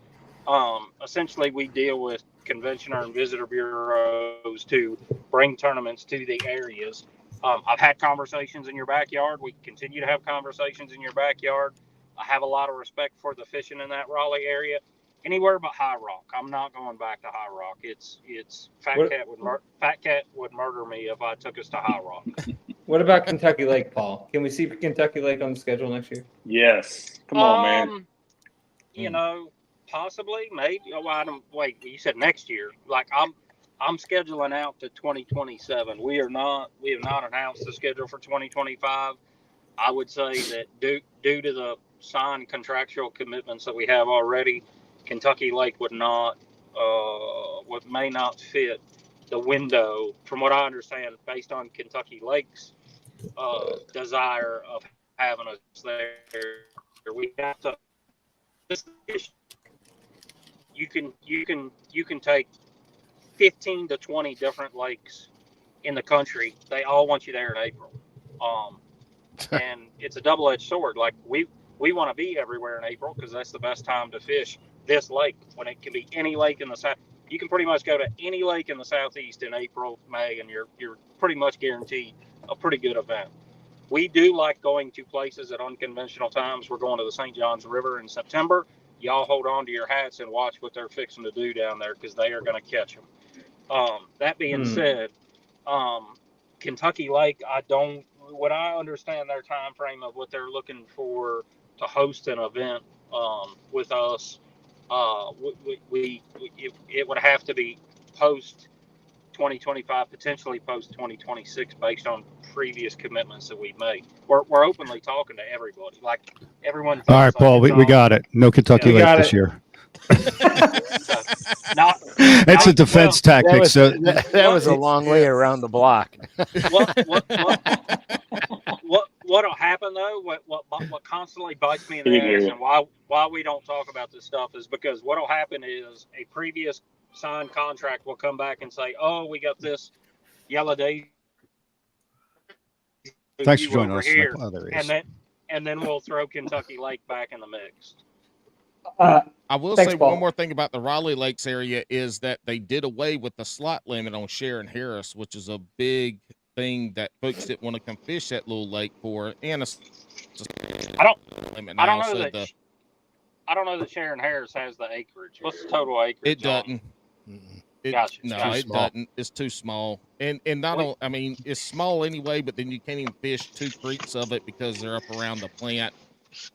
Essentially, we deal with conventioner and visitor bureaus to bring tournaments to the areas. I've had conversations in your backyard. We continue to have conversations in your backyard. I have a lot of respect for the fishing in that Raleigh area. Anywhere but High Rock. I'm not going back to High Rock. It's Fat Cat would murder me if I took us to High Rock. What about Kentucky Lake, Paul? Can we see Kentucky Lake on the schedule next year? Yes. Come on, man. Possibly, maybe. Oh, I don't. Wait, you said next year. Like I'm scheduling out to 2027. We have not announced the schedule for 2025. I would say that due to the signed contractual commitments that we have already, Kentucky Lake may not fit the window, from what I understand, based on Kentucky Lake's desire of having us there. We have to. You can take 15 to 20 different lakes in the country. They all want you there in April. And it's a double-edged sword. Like we want to be everywhere in April because that's the best time to fish this lake, when it can be any lake in the south. You can pretty much go to any lake in the southeast in April, May, and you're pretty much guaranteed a pretty good event. We do like going to places at unconventional times. We're going to the St. Johns River in September. Y'all hold on to your hats and watch what they're fixing to do down there, because they are going to catch them. That being said, Kentucky Lake, what I understand their time frame of what they're looking for to host an event with us, it would have to be post 2025, potentially post 2026, based on previous commitments that we've made. We're openly talking to everybody. Like everyone. All right, Paul, we got it. No Kentucky We Lake got this it. year. That's a defense tactic. That was a long way around the block. What'll happen though? What constantly bites me in the ass, and why we don't talk about this stuff, is because what'll happen is a previous signed contract will come back and say, "Oh, we got this yellow day." Thanks for joining us. Here, and then we'll throw Kentucky Lake back in the mix. I will Thanks, say Paul. one more thing about the Raleigh Lakes area is that they did away with the slot limit on Sharon Harris, which is a big thing that folks didn't want to come fish that little lake for. And I don't know that Sharon Harris has the acreage. What's the total acreage? It doesn't. Gotcha. No, it doesn't. It's too small. And I mean, it's small anyway, but then you can't even fish 2 creeks of it because they're up around the plant.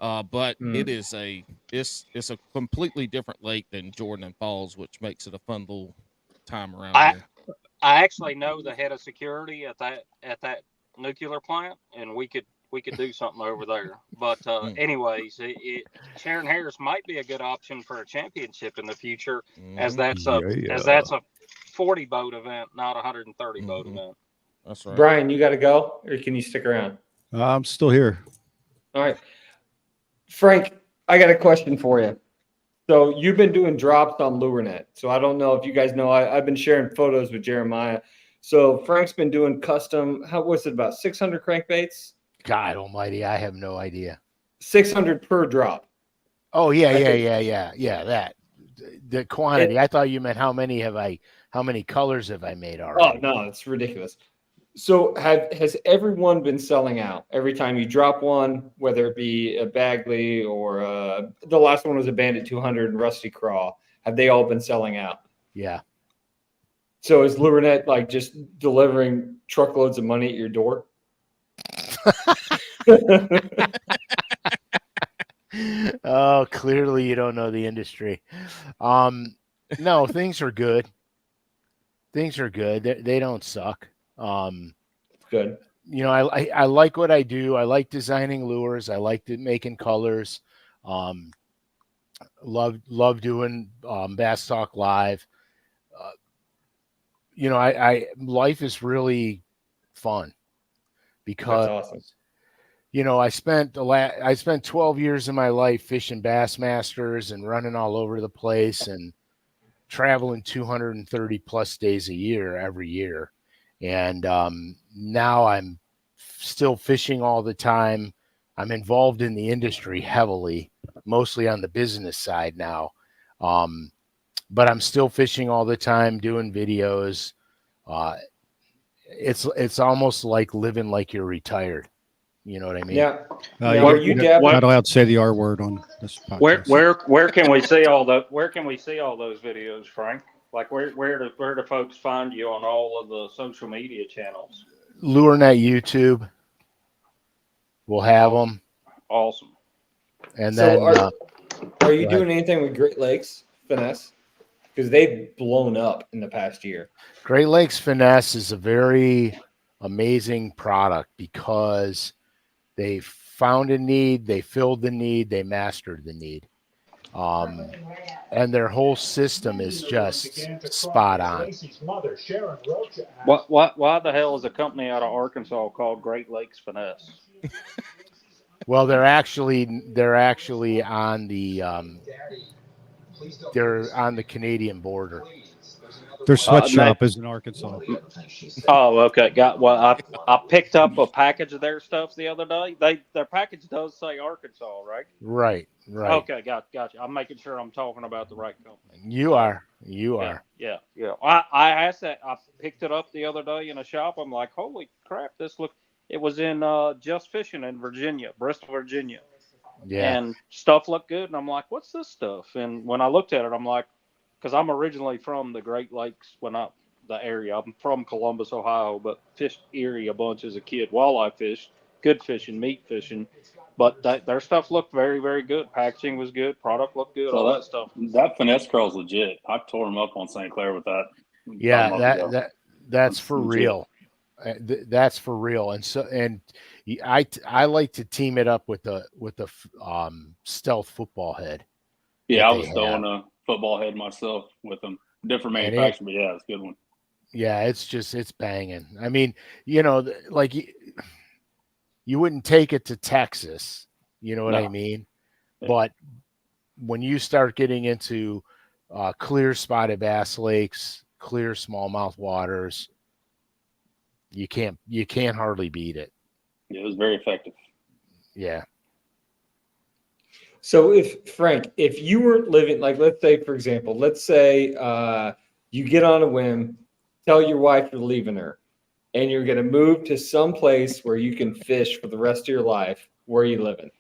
But it's a completely different lake than Jordan and Falls, which makes it a fun little time around there. I actually know the head of security at that nuclear plant, and we could do something over there. But anyways, Sharon Harris might be a good option for a championship in the future, as that's a 40 boat event, not a 130 boat event. That's right. Brian, you got to go, or can you stick around? I'm still here. All right. Frank, I got a question for you. So you've been doing drops on LureNet. So I don't know if you guys know, I've been sharing photos with Jeremiah. So Frank's been doing custom, about 600 crankbaits? God almighty, I have no idea. 600 per drop. Oh, yeah. That. The quantity. I thought you meant how many colors have I made already? Oh, no, it's ridiculous. So has everyone been selling out every time you drop one, whether it be a Bagley or the last one was a Bandit 200 and Rusty Craw? Have they all been selling out? Yeah. So is LureNet like just delivering truckloads of money at your door? Oh, clearly you don't know the industry. No, things are good. Things are good. They don't suck. Good. You know, I like what I do. I like designing lures. I like making colors. Love doing Bass Talk Live. You know, I life is really fun because That's awesome. You know, I spent 12 years of my life fishing Bassmasters and running all over the place and traveling 230 plus days a year every year. And now I'm still fishing all the time. I'm involved in the industry heavily, mostly on the business side now. But I'm still fishing all the time, doing videos. It's almost like living like you're retired. You know what I mean? Yeah. You're not allowed to say the R word on this podcast. Where can we see all those videos, Frank? Like where do folks find you on all of the social media channels? LureNet YouTube. We'll have them. Awesome. And so then are you doing anything with Great Lakes Finesse? Because they've blown up in the past year. Great Lakes Finesse is a very amazing product because they found a need, they filled the need, they mastered the need. And their whole system is just spot on. Why the hell is a company out of Arkansas called Great Lakes Finesse? Well, they're actually on the Canadian border. Their sweatshop no- is in Arkansas. Oh, okay. I picked up a package of their stuff the other day. Their package does say Arkansas, right? Right. Okay, gotcha. I'm making sure I'm talking about the right company. You are. Yeah. I asked that. I picked it up the other day in a shop. I'm like, holy crap! It was in Just Fishing in Virginia, Bristol, Virginia, Yeah. and stuff looked good. And I'm like, what's this stuff? And when I looked at it, I'm like, because I'm originally from the Great Lakes, the area. I'm from Columbus, Ohio, but fished Erie a bunch as a kid. Walleye fish, good fishing, meat fishing. But their stuff looked very, very good. Packaging was good. Product looked good. So all that stuff. That finesse curl's legit. I tore him up on St. Clair with that. Yeah. about a month ago. That's That's for legit. real. That's for real. And I like to team it up with the stealth football head. Yeah, that I they was have. throwing a football head myself with them. Different And manufacturer, but yeah, it's a good one. Yeah, it's banging. I mean, like you wouldn't take it to Texas, you know what I No. mean? Yeah. But when you start getting into clear spotted bass lakes, clear smallmouth waters, you can't hardly beat it. Yeah, it was very effective. Yeah. So if you weren't living, like, let's say, for example, you get on a whim, tell your wife you're leaving her, and you're going to move to some place where you can fish for the rest of your life, where are you living?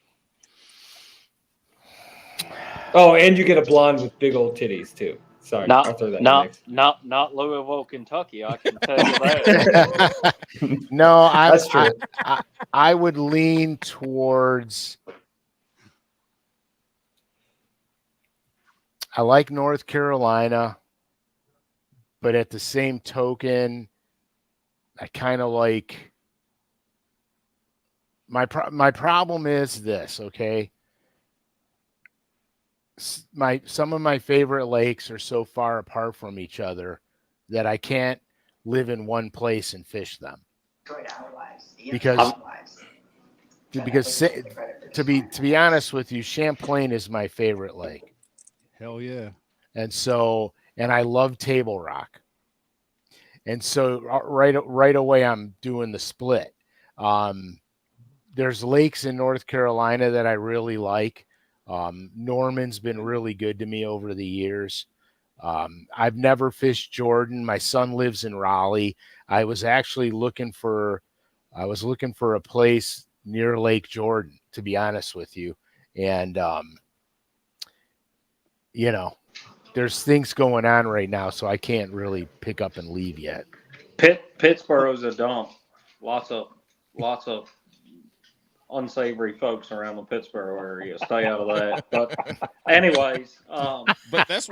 Oh, and you get a blonde with big old titties too. Sorry, I'll throw that in next. Not Louisville, Kentucky. I can tell you that. No, That's true. I would lean towards. I like North Carolina, but at the same token, I kind of like my problem is this, okay? Some of my favorite lakes are so far apart from each other that I can't live in one place and fish them. Because to be honest with you, Champlain is my favorite lake. Hell yeah. And I love Table Rock. And so right away I'm doing the split. There's lakes in North Carolina that I really like. Norman's been really good to me over the years. I've never fished Jordan. My son lives in Raleigh. I was actually looking for a place near Lake Jordan, to be honest with you. And there's things going on right now, so I can't really pick up and leave yet. Pittsburgh's a dump. Lots of unsavory folks around the Pittsburgh area. Stay out of that. But anyways, But that's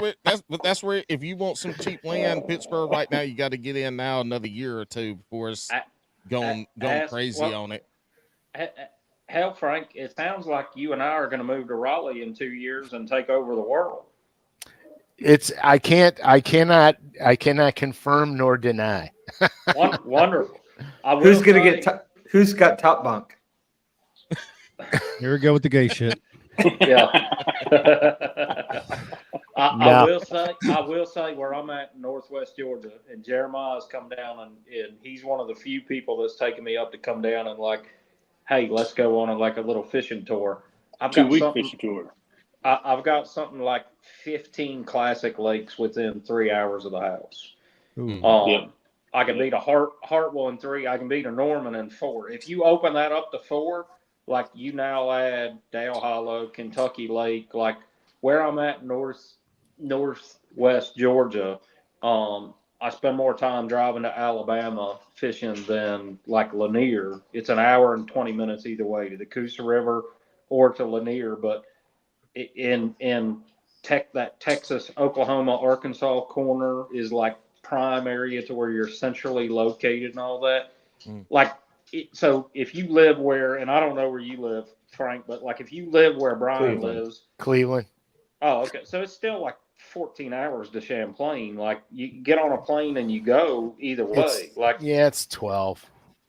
where if you want some cheap land, Pittsburgh right now, you got to get in now another year or two before it's going crazy on it. Hell, Frank, it sounds like you and I are going to move to Raleigh in 2 years and take over the world. I cannot confirm nor deny. Wonderful. Who's got top bunk? Here we go with the gay shit. Yeah. I will say where I'm at in Northwest Georgia, and Jeremiah's come down and he's one of the few people that's taken me up to come down and like, hey, let's go on a little fishing tour. I've got 2-week fishing tour. I've got something like 15 classic lakes within 3 hours of the house. I can beat a Hartwell in 3. I can beat a Norman in 4. If you open that up to 4, like you now add Dale Hollow, Kentucky Lake, like where I'm at northwest Georgia, I spend more time driving to Alabama fishing than like Lanier. It's an hour and 20 minutes either way to the Coosa River or to Lanier. But in that Texas, Oklahoma, Arkansas corner is like prime area to where you're centrally located and all that. So if you live where, and I don't know where you live, Frank, but like if you live where Brian lives. Cleveland. Oh, okay. So it's still like 14 hours to Champlain. Like you get on a plane and you go either way. It's 12,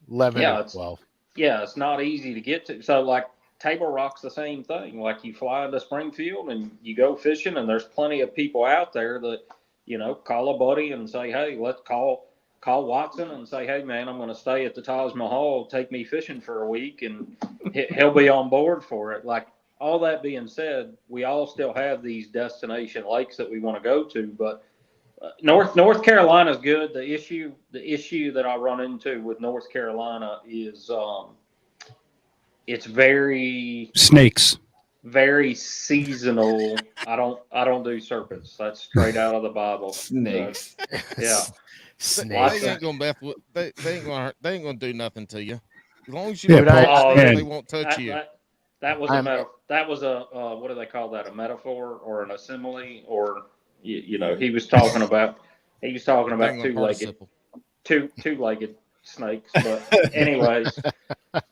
11 or 12. Yeah, it's not easy to get to. So like Table Rock's the same thing. Like you fly into Springfield and you go fishing and there's plenty of people out there that call a buddy and say, hey, let's call Watson and say, hey, man, I'm going to stay at the Taj Mahal. Take me fishing for a week, and he'll be on board for it. Like, all that being said, we all still have these destination lakes that we want to go to, but North Carolina is good. The issue that I run into with North Carolina is it's Snakes. very seasonal. I don't do serpents. That's straight out of the Bible. Snakes. Yeah. Snakes. They ain't gonna mess with. They ain't gonna do nothing to you. As long as you Yeah, don't Paul, touch them, and- they won't touch you. That was a what do they call that? A metaphor or an simile, or he was talking about Thing on two-legged participle. two-legged snakes. But anyways,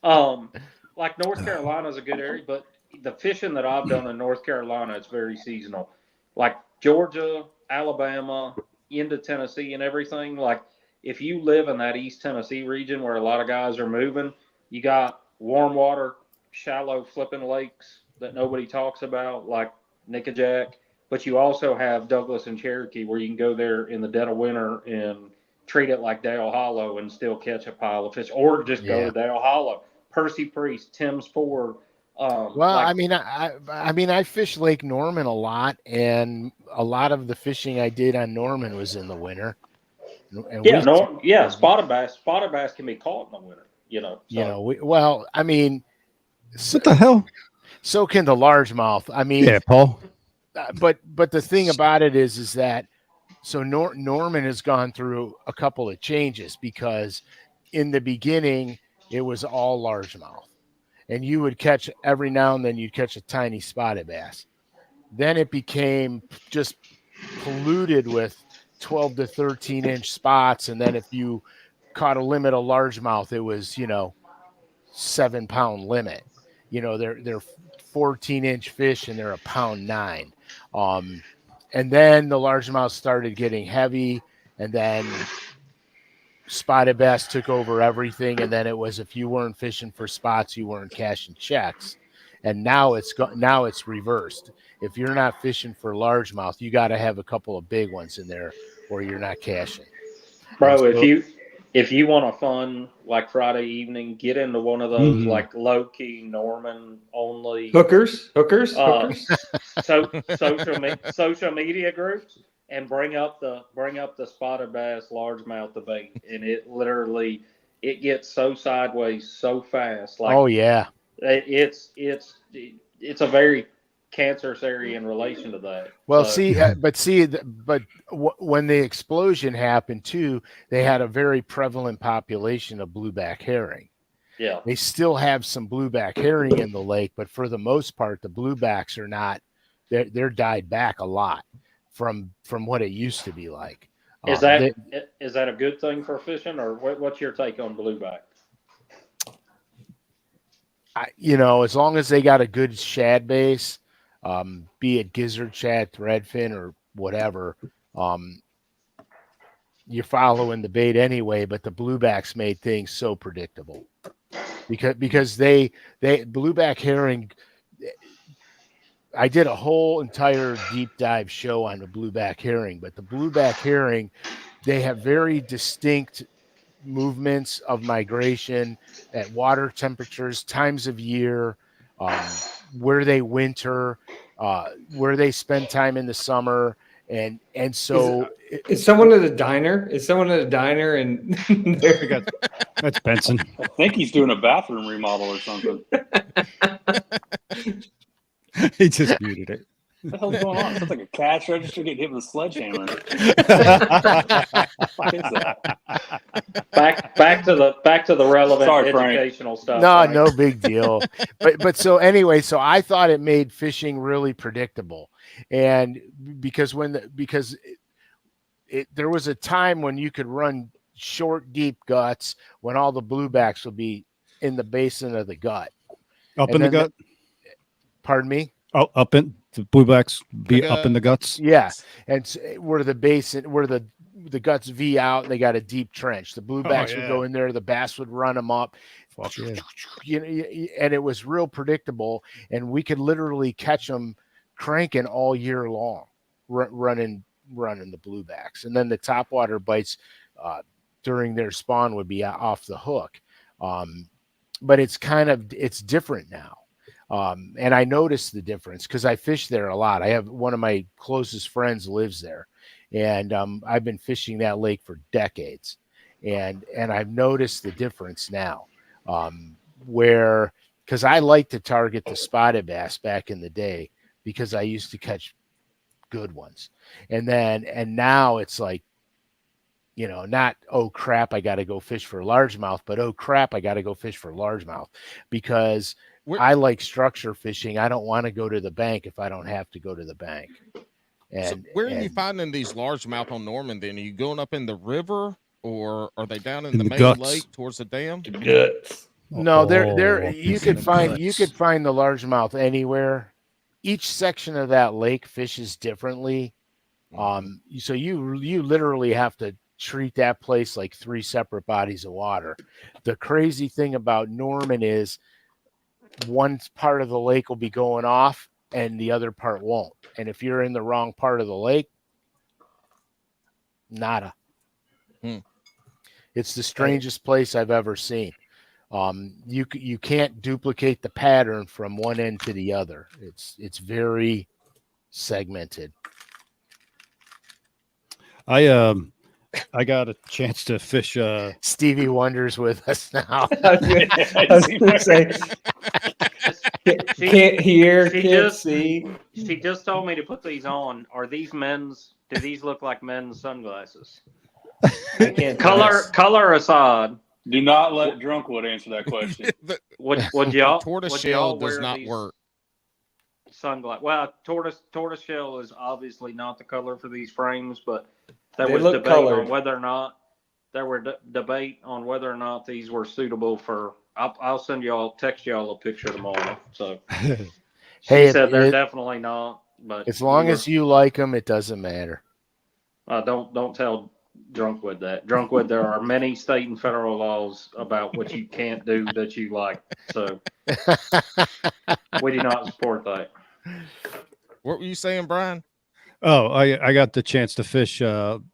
like North Carolina is a good area, but the fishing that I've done in North Carolina, it's very seasonal. Like Georgia, Alabama, into Tennessee and everything. Like, if you live in that East Tennessee region where a lot of guys are moving, you got warm water, shallow flipping lakes that nobody talks about, like Nickajack. But you also have Douglas and Cherokee, where you can go there in the dead of winter and treat it like Dale Hollow and still catch a pile of fish, or just go to Dale Hollow. Percy Priest, Tim's Ford. Well, I fished Lake Norman a lot, and a lot of the fishing I did on Norman was in the winter. And spotted bass can be caught in the winter. What the hell? So can the largemouth. I mean, Yeah, Paul. But the thing about it is that Norman has gone through a couple of changes, because in the beginning it was all largemouth, and you would catch every now and then you'd catch a tiny spotted bass. Then it became just polluted with 12 to 13 inch spots, and then if you caught a limit of largemouth, it was 7 pound limit. They're 14-inch fish and they're 1.9 pounds. And then the largemouth started getting heavy, and then spotted bass took over everything. And then it was, if you weren't fishing for spots, you weren't cashing checks. And now it's reversed. If you're not fishing for largemouth, you got to have a couple of big ones in there, or you're not cashing. Bro, if you want a fun, like, Friday evening, get into one of those like low key Norman only Hookers. social media groups, and bring up the spotted bass largemouth debate, and it gets so sideways so fast. Like, oh yeah, it's a very cancerous area in relation to that. Well, but when the explosion happened too, they had a very prevalent population of blueback herring. Yeah, they still have some blueback herring in the lake, but for the most part, the bluebacks are not. They're died back a lot from what it used to be like. Is that a good thing for fishing, or what's your take on blueback? As long as they got a good shad base. Be it gizzard shad, threadfin, or whatever, you're following the bait anyway. But the bluebacks made things so predictable because they blueback herring. I did a whole entire deep dive show on the blueback herring, but the blueback herring, they have very distinct movements of migration at water temperatures, times of year, where they winter, where they spend time in the summer, and so is someone at a diner? Is someone at a diner and that's Benson. I think he's doing a bathroom remodel or something. He just muted it. What the hell's going on? It sounds like a cash register getting hit with a sledgehammer. What is that? Back to the relevant educational stuff. No, right? No big deal. but so anyway, so I thought it made fishing really predictable, and because there was a time when you could run short, deep guts when all the bluebacks would be in the basin of the gut. Up in the gut? Pardon me? Oh, up in the bluebacks be up in the guts? Yeah. And where the basin, where the guts V out, and they got a deep trench. The bluebacks would go in there, the bass would run them up. And it was real predictable, and we could literally catch them cranking all year long, running running the bluebacks, and then the topwater bites during their spawn would be off the hook. But it's different now. And I noticed the difference because I fish there a lot. I have one of my closest friends lives there, and I've been fishing that lake for decades, and I've noticed the difference now, where because I like to target the spotted bass back in the day because I used to catch good ones, and now it's like, not, oh crap, I got to go fish for largemouth, but oh crap, I got to go fish for largemouth because I like structure fishing. I don't want to go to the bank if I don't have to go to the bank. And where are you finding these largemouth on Norman then? Are you going up in the river, or are they down in the main guts. lake towards the dam? The guts. No, Oh, you it's could in the find the largemouth anywhere. Each section of that lake fishes differently. So you literally have to treat that place like 3 separate bodies of water. The crazy thing about Norman is one part of the lake will be going off and the other part won't. And if you're in the wrong part of the lake, nada. It's the strangest place I've ever seen. You can't duplicate the pattern from one end to the other. It's very segmented. I got a chance to fish. Stevie Wonder's with us now. I was gonna say, can't hear, can't see. She just told me to put these on. Are these men's? Do these look like men's sunglasses? I can't Color aside. Do not let Drunkwood answer that question. Would y'all? Tortoiseshell does not work. Sunglasses. Well, tortoiseshell is obviously not the color for these frames, but there They was look debate colored. on whether or not debate on whether or not these were suitable for. I'll text y'all a picture tomorrow. So she said they're definitely not. But as long as you like them, it doesn't matter. Don't tell Drunkwood that. Drunkwood, there are many state and federal laws about what you can't do that you like. So we do not support that. What were you saying, Brian? Oh, I got the chance to fish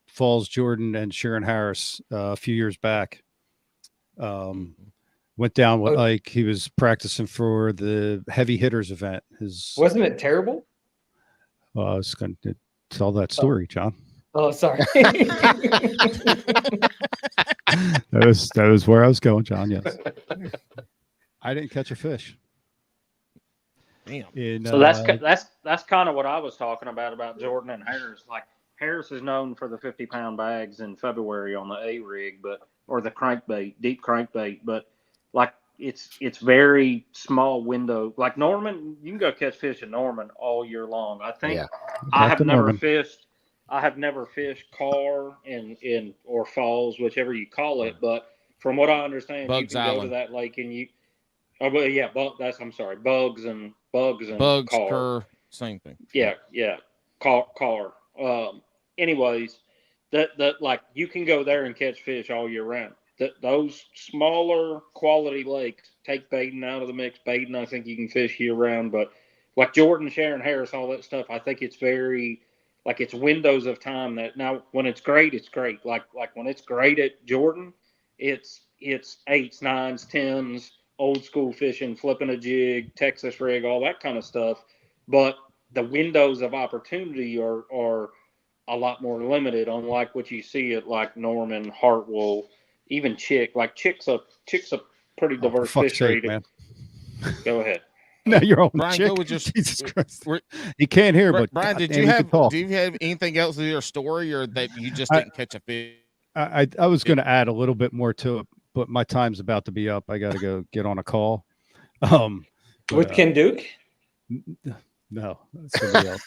Falls Jordan and Sharon Harris a few years back. Went down with Ike. He was practicing for the heavy hitters event. Wasn't it terrible? I was going to tell that story, John. Oh, sorry. That was where I was going, John. Yes. I didn't catch a fish. Damn. So that's kind of what I was talking about Jordan and Harris. Like Harris is known for the 50-pound bags in February on the A rig, or the crankbait, deep crankbait, but like it's very small window. Like Norman, you can go catch fish in Norman all year long. I think I have never fished Carr in or Falls, whichever you call it, but from what I understand, Bugs you can Island. go to that lake and you. Oh, but yeah, Bugs and Carr. Kerr, same thing. Yeah, Carr. Anyways, that like you can go there and catch fish all year round. Those smaller quality lakes, take baiting out of the mix. Baiting, I think you can fish year round, but like Jordan, Sharon Harris, all that stuff, I think it's very like it's windows of time that now when it's great, it's great. Like when it's great at Jordan, it's 8s, 9s, 10s, old school fishing, flipping a jig, Texas rig, all that kind of stuff. But the windows of opportunity are a lot more limited, unlike what you see at like Norman, Hartwell, even Chick. Like Chick's a pretty diverse fishery. Man. Go ahead. No, you're on Brian, Chick. go with just Jesus Christ. You can't hear, but Brian, God do damn, you can have anything else in your story, or that you just didn't catch a fish? I was going to add a little bit more to it, but my time's about to be up. I got to go get on a call. With Ken Duke? No, that's somebody else.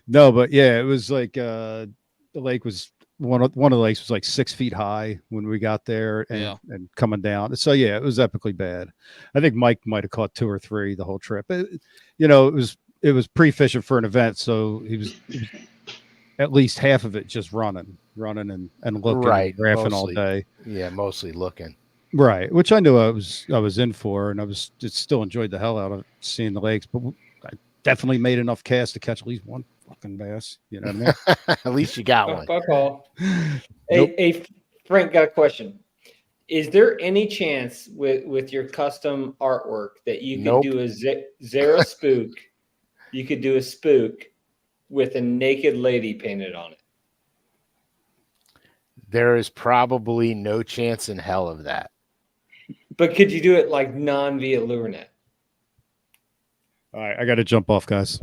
No, but yeah, it was like the lake was one of the lakes was like 6 feet high when we got there and coming down. So yeah, it was epically bad. I think Mike might have caught 2 or 3 the whole trip. It was pre-fishing for an event, so he was at least half of it just running and looking, right, and graphing all day. Yeah, mostly looking. Right, which I knew I was in for, and I still enjoyed the hell out of seeing the lakes. But definitely made enough cast to catch at least one fucking bass. You know what I mean? At least you got one. Fuck all. Nope. Hey, Frank, got a question. Is there any chance with your custom artwork that you could Nope. do a Zara spook? You could do a spook with a naked lady painted on it. There is probably no chance in hell of that. But could you do it like via LureNet? All right, I got to jump off, guys.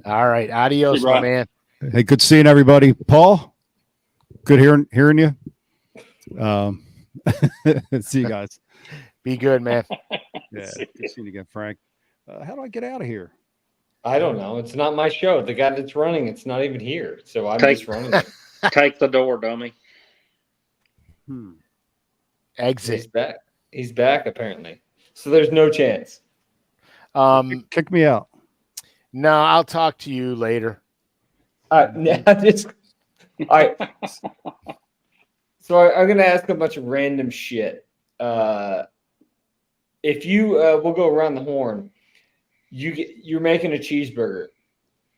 All right. Adios, See, my Brian. man. Hey, good seeing everybody. Paul, good hearing you. See you guys. Be good, man. Yeah, good seeing you again, Frank. How do I get out of here? I don't know. It's not my show. The guy that's running, it's not even here. So I'm Take- just running it. Take the door, dummy. He's Exit. back. He's back apparently. So there's no chance. Kick me out. No, I'll talk to you later. All right. So I'm going to ask a bunch of random shit. If you we'll go around the horn. You're making a cheeseburger.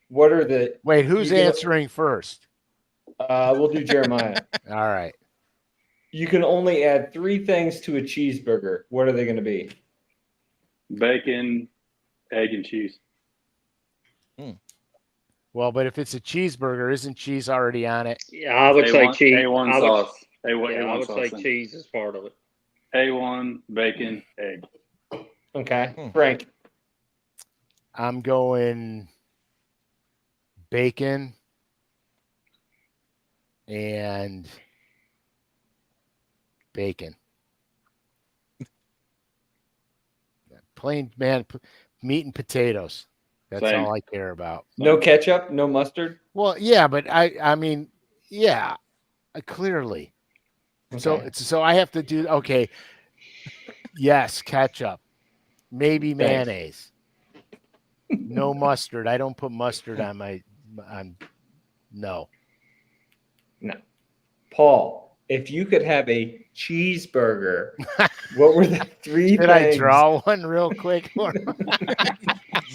What are the Wait, who's you get- answering first? we'll do Jeremiah. All right. You can only add 3 things to a cheeseburger. What are they going to be? Bacon, egg, and cheese. Well, but if it's a cheeseburger, isn't cheese already on it? Yeah, I would say A1, cheese. A1 I would, sauce. yeah, A1 I would sauce. say then. cheese is part of it. A1, bacon, egg. Okay. Frank. I'm going bacon and bacon. Plain meat and potatoes. That's Same. all I care about. No ketchup, no mustard. Well, yeah, but I mean, yeah, clearly. Okay. So I have to do okay. Yes, ketchup, maybe Thanks. mayonnaise. No mustard. I don't put mustard on no. Paul, if you could have a cheeseburger, what were the 3 Did things? I draw one real quick?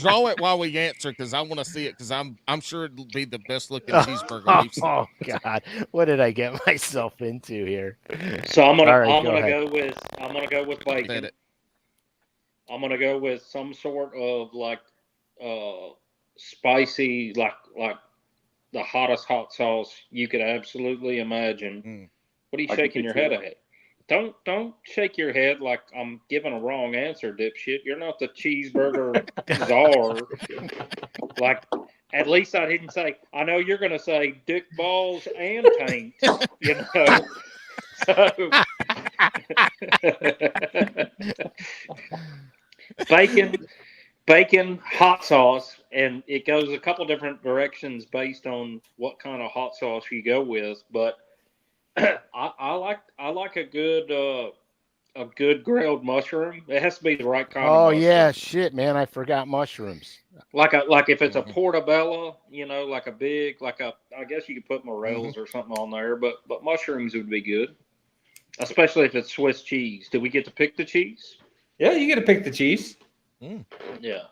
Draw it while we answer because I want to see it because I'm sure it'll be the best looking cheeseburger we've seen. Oh God, what did I get myself into here? So I'm gonna All right, I'm go gonna ahead. go with Said bacon. it. I'm gonna go with some sort of like spicy, like the hottest hot sauce you could absolutely imagine. Mm. What are you I can shaking your picture head at? Don't shake your head like I'm giving a wrong answer, dipshit. You're not the cheeseburger czar. Like, at least I didn't say. I know you're gonna say dick balls and taint. You know. So bacon, hot sauce, and it goes a couple different directions based on what kind of hot sauce you go with. But I like a good grilled mushroom. It has to be the right kind. Oh of mushroom. yeah, shit, man, I forgot mushrooms. Like if it's a portobello, you know, like a big, I guess you could put morels or something on there, but mushrooms would be good, especially if it's Swiss cheese. Do we get to pick the cheese? Yeah, you get to pick the cheese. Yeah.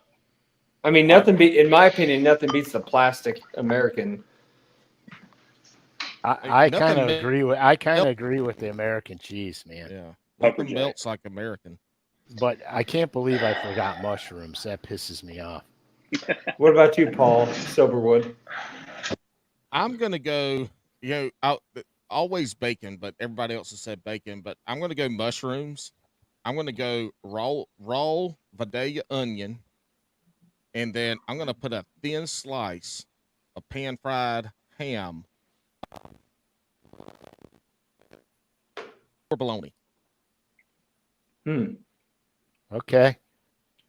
I mean, in my opinion, nothing beats the plastic American. I Nothing kind of mel- agree with. I kind of agree with the American cheese, man. Yeah. Pepper Nothing jack. melts like American. But I can't believe I forgot mushrooms. That pisses me off. What about you, Paul Soberwood? I'm gonna go. Always bacon, but everybody else has said bacon. But I'm gonna go mushrooms. I'm gonna go raw Vidalia onion, and then I'm gonna put a thin slice of pan fried ham or bologna. Okay.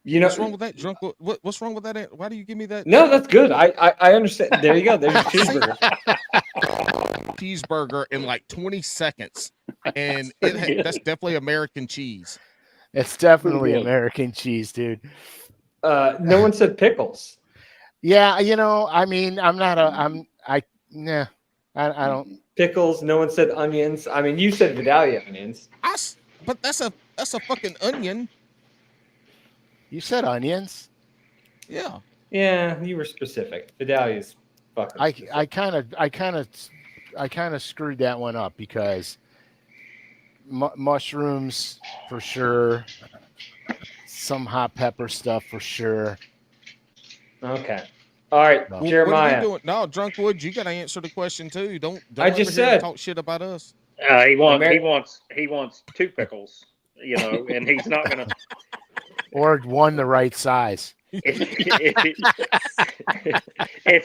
You know, What's wrong with that? Drunk? What's wrong with that? Why do you give me that? no, that's good. I understand. There you go. There's your cheeseburger. Cheeseburger in like 20 seconds, and that's definitely American cheese. It's definitely good. American cheese, dude. No one said pickles. Yeah, you know, I mean, I don't. Pickles. No one said onions. I mean, you said Vidalia onions. But that's a fucking onion. You said onions. Yeah. Yeah, you were specific. Vidalia's fucking specific. I kind of screwed that one up because mushrooms for sure, some hot pepper stuff for sure. Okay. All right, No. What are Jeremiah. we doing? No, Drunkwood, you got to answer the question too. Don't I just over here said. talk shit about us. He Ameri- wants 2 pickles, you know, and he's not gonna. Or one the right size. If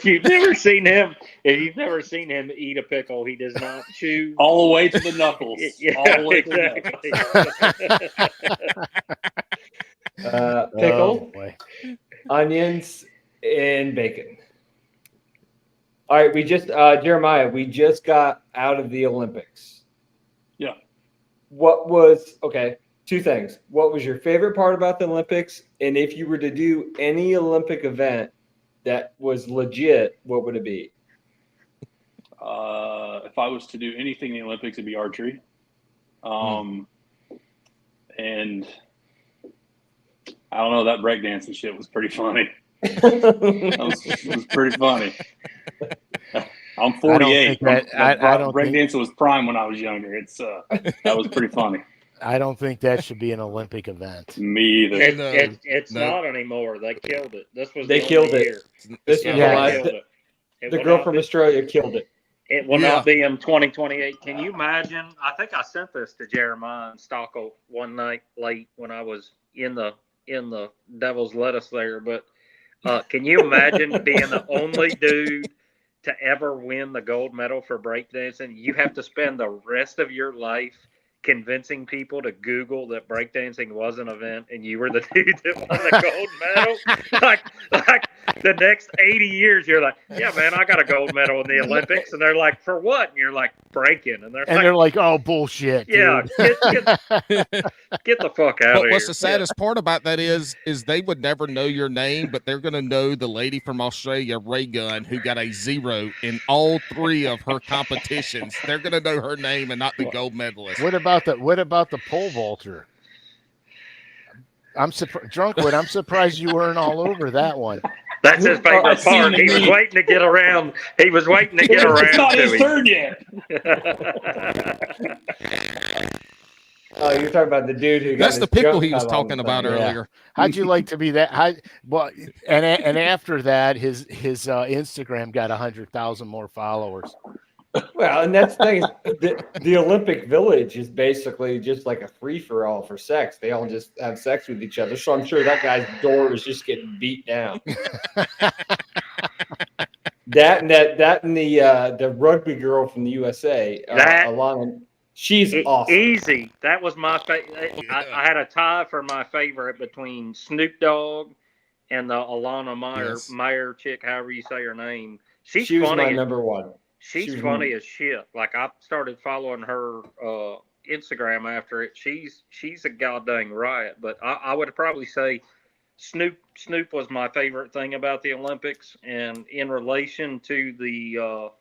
you've never seen him eat a pickle, he does not chew all the way to the knuckles. Yeah, all the way to the knuckles. Pickle, boy. onions, and bacon. All right, we just Jeremiah, we just got out of the Olympics. Yeah. What was okay? 2 things. What was your favorite part about the Olympics? And if you were to do any Olympic event that was legit, what would it be? If I was to do anything in the Olympics, it'd be archery. And I don't know, that breakdancing shit was pretty funny. It was pretty funny. I'm 48. Breakdancing was prime when I was younger. That was pretty funny. I don't think that should be an Olympic event. Me either. It's not anymore. They killed it. This was They killed it. Year. This was the girl from Australia killed it. It will not be in 2028. Can you imagine? I think I sent this to Jeremiah and Stockel one night late when I was in the Devil's Lettuce there. But can you imagine being the only dude to ever win the gold medal for breakdancing? You have to spend the rest of your life convincing people to Google that breakdancing was an event, and you were the dude that won the gold medal. like the next 80 years, you're like, yeah, man, I got a gold medal in the Olympics, and they're like, for what? And you're like, breaking, and they're like, oh, bullshit. Yeah, get the fuck out of here. But what's the saddest part about that is they would never know your name, but they're gonna know the lady from Australia, Ray Gunn, who got a 0 in all 3 of her competitions. They're gonna know her name and not the gold medalist. What about the pole vaulter? Drunkwood, I'm surprised you weren't all over that one. That's his favorite part. He was waiting to get around. He was waiting to get around. It's not his turn yet. Oh, you're talking about the dude who got That's his the pickle junk he was cut talking on about the thing. earlier. How'd you like to be that? And after that, his Instagram got 100,000 more followers. Well, and that's the thing. The Olympic Village is basically just like a free-for-all for sex. They all just have sex with each other. So I'm sure that guy's door is just getting beat down. that and the rugby girl from the USA, Alana, she's awesome. Easy. That was my favorite. I had a tie for my favorite between Snoop Dogg and the Alana Meyer chick, however you say her name. She was my number one. She's funny as shit. Like, I started following her Instagram after it. She's a goddamn riot. But I would probably say Snoop was my favorite thing about the Olympics. And in relation to the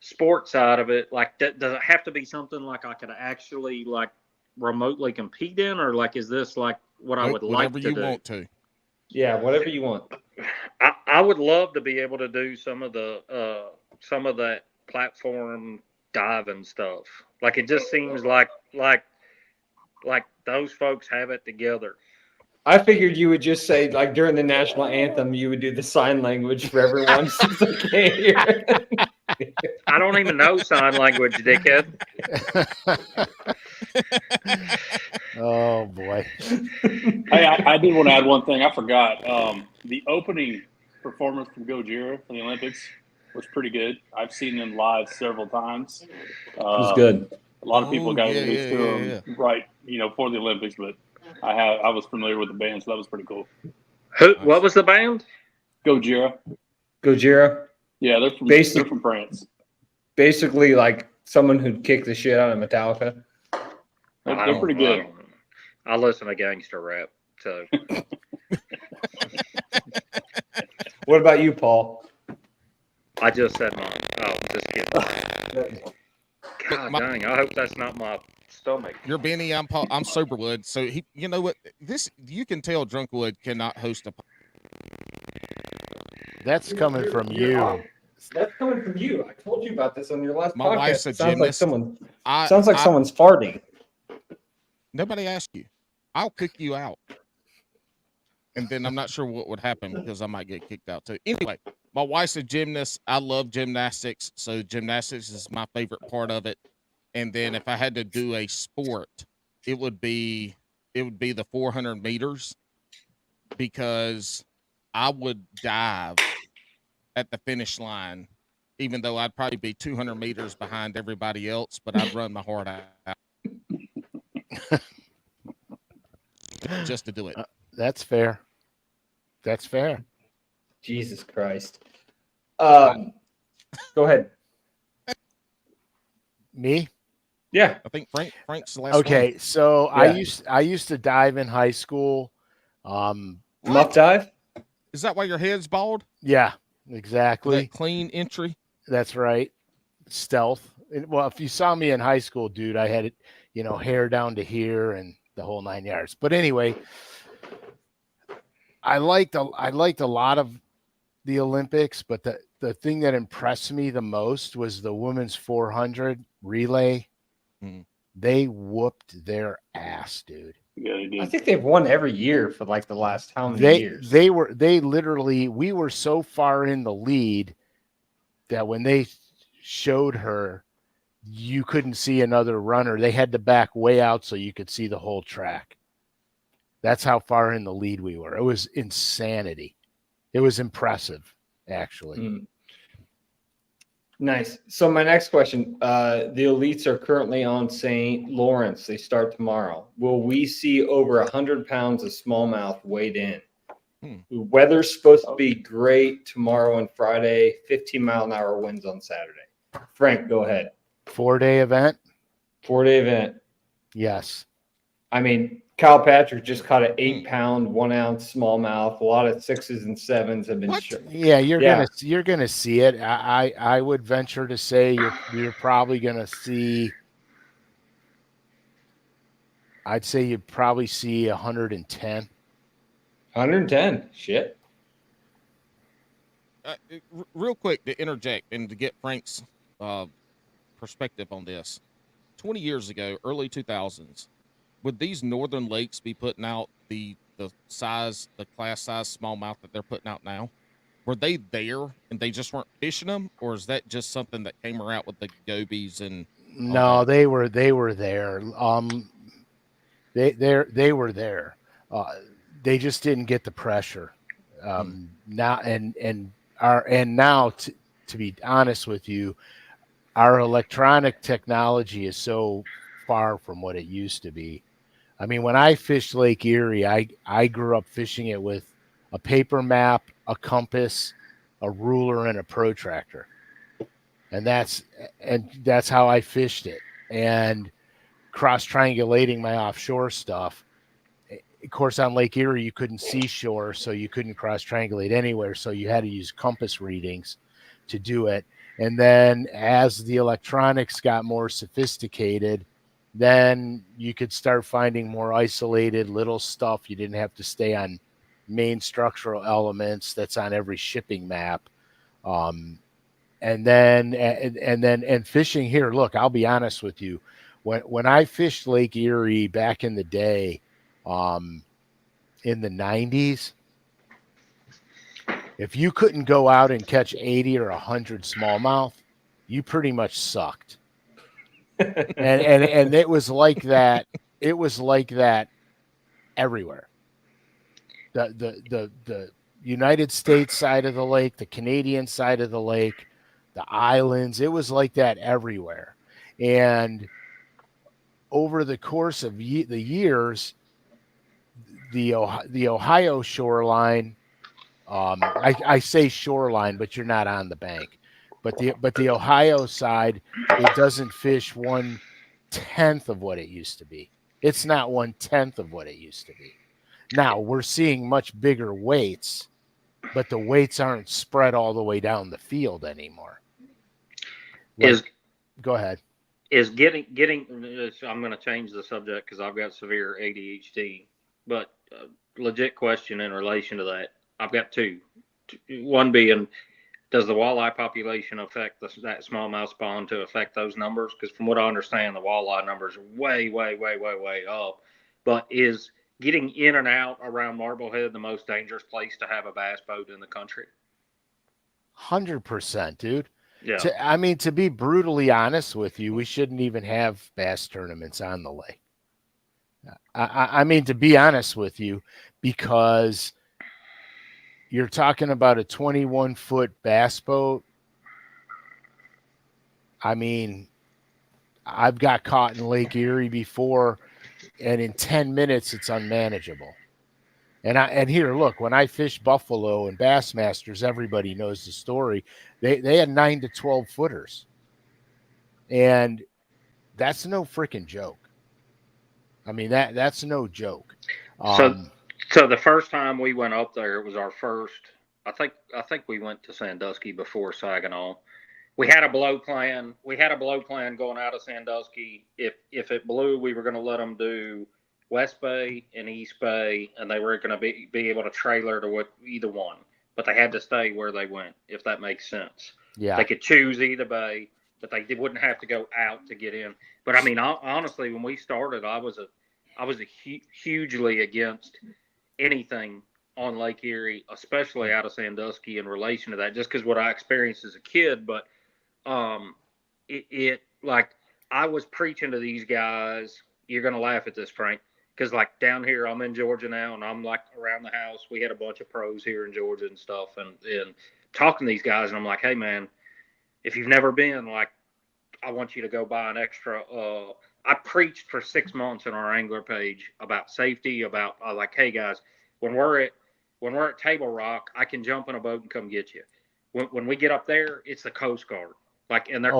sports side of it, like, does it have to be something like I could actually like remotely compete in, or like is this like what I would like to do? Whatever you want to. Yeah, whatever you want. I would love to be able to do some of that platform diving stuff. Like, it just seems like those folks have it together. I figured you would just say, like, during the national anthem, you would do the sign language for everyone since they can't hear. I don't even know sign language, dickhead. Oh boy. Hey, I did want to add one thing. I forgot. The opening performance from Gojira for the Olympics was pretty good. I've seen them live several times. It was good. A lot of people got introduced to them right, for the Olympics, but I was familiar with the band, so that was pretty cool. What was the band? Gojira. Yeah, they're from France. Basically, like someone who'd kick the shit out of Metallica. They're pretty good. I listen to gangster rap, so. What about you, Paul? I just said mine. Oh, just kidding. God dang! I hope that's not my stomach. You're Benny. I'm Paul. I'm Soberwood. So you know what? You can tell Drunkwood cannot host a. That's coming from You're you. off. That's coming from you. I told you about this on your last My podcast. wife's a It sounds like gymnast. I someone's farting. Nobody asked you. I'll kick you out. And then I'm not sure what would happen because I might get kicked out too. Anyway, my wife's a gymnast. I love gymnastics. So gymnastics is my favorite part of it. And then if I had to do a sport, it would be the 400 meters because I would dive at the finish line, even though I'd probably be 200 meters behind everybody else, but I'd run my heart out just to do it. That's fair. That's fair. Jesus Christ. Go ahead. Me? Yeah. I think Frank's the last Okay, one. so Yeah. I used to dive in high school. Muff dive? Is that why your head's bald? Yeah, That exactly. clean entry? That's right. Stealth. Well, if you saw me in high school, dude, I had it, hair down to here and the whole 9 yards. But anyway, I liked a lot of the Olympics, but the thing that impressed me the most was the women's 400 relay. Mhm. They whooped their ass, dude. Yeah, they I did. think they've won every year for like the last how many years? We were so far in the lead that when they showed her, you couldn't see another runner. They had to back way out so you could see the whole track. That's how far in the lead we were. It was insanity. It was impressive, actually. Nice. So my next question, the elites are currently on St. Lawrence. They start tomorrow. Will we see over 100 pounds of smallmouth weighed in? The weather's supposed to be great tomorrow and Friday, 15-mile-an-hour winds on Saturday. Frank, go ahead. 4-day event? 4-day event. Yes. I mean, Kyle Patrick just caught an 8-pound, 1-ounce smallmouth. A lot of 6s and 7s have been shown. Yeah, you're gonna see it. I would venture to say you're probably gonna see. I'd say you'd probably see 110. 110. Shit. Real quick to interject and to get Frank's perspective on this. 20 years ago, early 2000s, would these northern lakes be putting out the class size smallmouth that they're putting out now? Were they there and they just weren't fishing them, or is that just something that came around with the gobies and? No, they were there. They were there. They just didn't get the pressure. Now now to be honest with you, our electronic technology is so far from what it used to be. I mean, when I fished Lake Erie, I grew up fishing it with a paper map, a compass, a ruler, and a protractor. And that's how I fished it. And cross-triangulating my offshore stuff. Of course, on Lake Erie, you couldn't see shore, so you couldn't cross-triangulate anywhere. So you had to use compass readings to do it. And then as the electronics got more sophisticated, then you could start finding more isolated little stuff. You didn't have to stay on main structural elements that's on every shipping map. And fishing here, look, I'll be honest with you. When I fished Lake Erie back in the day, in the 90s, if you couldn't go out and catch 80 or 100 smallmouth, you pretty much sucked. and it was like that. It was like that everywhere. The United States side of the lake, the Canadian side of the lake, the islands, it was like that everywhere. And over the course of the years, the Ohio shoreline, I say shoreline, but you're not on the bank. But the Ohio side, it doesn't fish 1/10 of what it used to be. It's not 1/10 of what it used to be. Now we're seeing much bigger weights, but the weights aren't spread all the way down the field anymore. Go ahead. Is getting. I'm going to change the subject because I've got severe ADHD. But legit question in relation to that. I've got two. One being, does the walleye population affect that smallmouth spawn to affect those numbers? Because from what I understand, the walleye numbers are way, way, way, way, way up. But is getting in and out around Marblehead the most dangerous place to have a bass boat in the country? 100%, dude. Yeah. To be brutally honest with you, we shouldn't even have bass tournaments on the lake. I mean, to be honest with you, because you're talking about a 21-foot bass boat. I mean, I've got caught in Lake Erie before, and in 10 minutes, it's unmanageable. And here, look, when I fish Buffalo and Bassmasters, everybody knows the story. They had 9 to 12 footers, and that's no freaking joke. I mean, that's no joke. So the first time we went up there, it was our first. I think we went to Sandusky before Saginaw. We had a blow plan. We had a blow plan going out of Sandusky. If it blew, we were going to let them do West Bay and East Bay, and they were going to be able to trailer to either one. But they had to stay where they went, if that makes sense. Yeah. They could choose either bay, but they wouldn't have to go out to get in. But I mean, honestly, when we started, I was hugely against anything on Lake Erie, especially out of Sandusky, in relation to that, just because what I experienced as a kid. But like, I was preaching to these guys. You're gonna laugh at this, Frank, because like down here, I'm in Georgia now, and I'm like around the house. We had a bunch of pros here in Georgia and stuff, and talking to these guys, and I'm like, hey man, if you've never been, like, I want you to go buy an extra. I preached for 6 months on our angler page about safety, about like, hey guys, when we're at Table Rock, I can jump in a boat and come get you. When we get up there, it's the Coast Guard. Like, and they're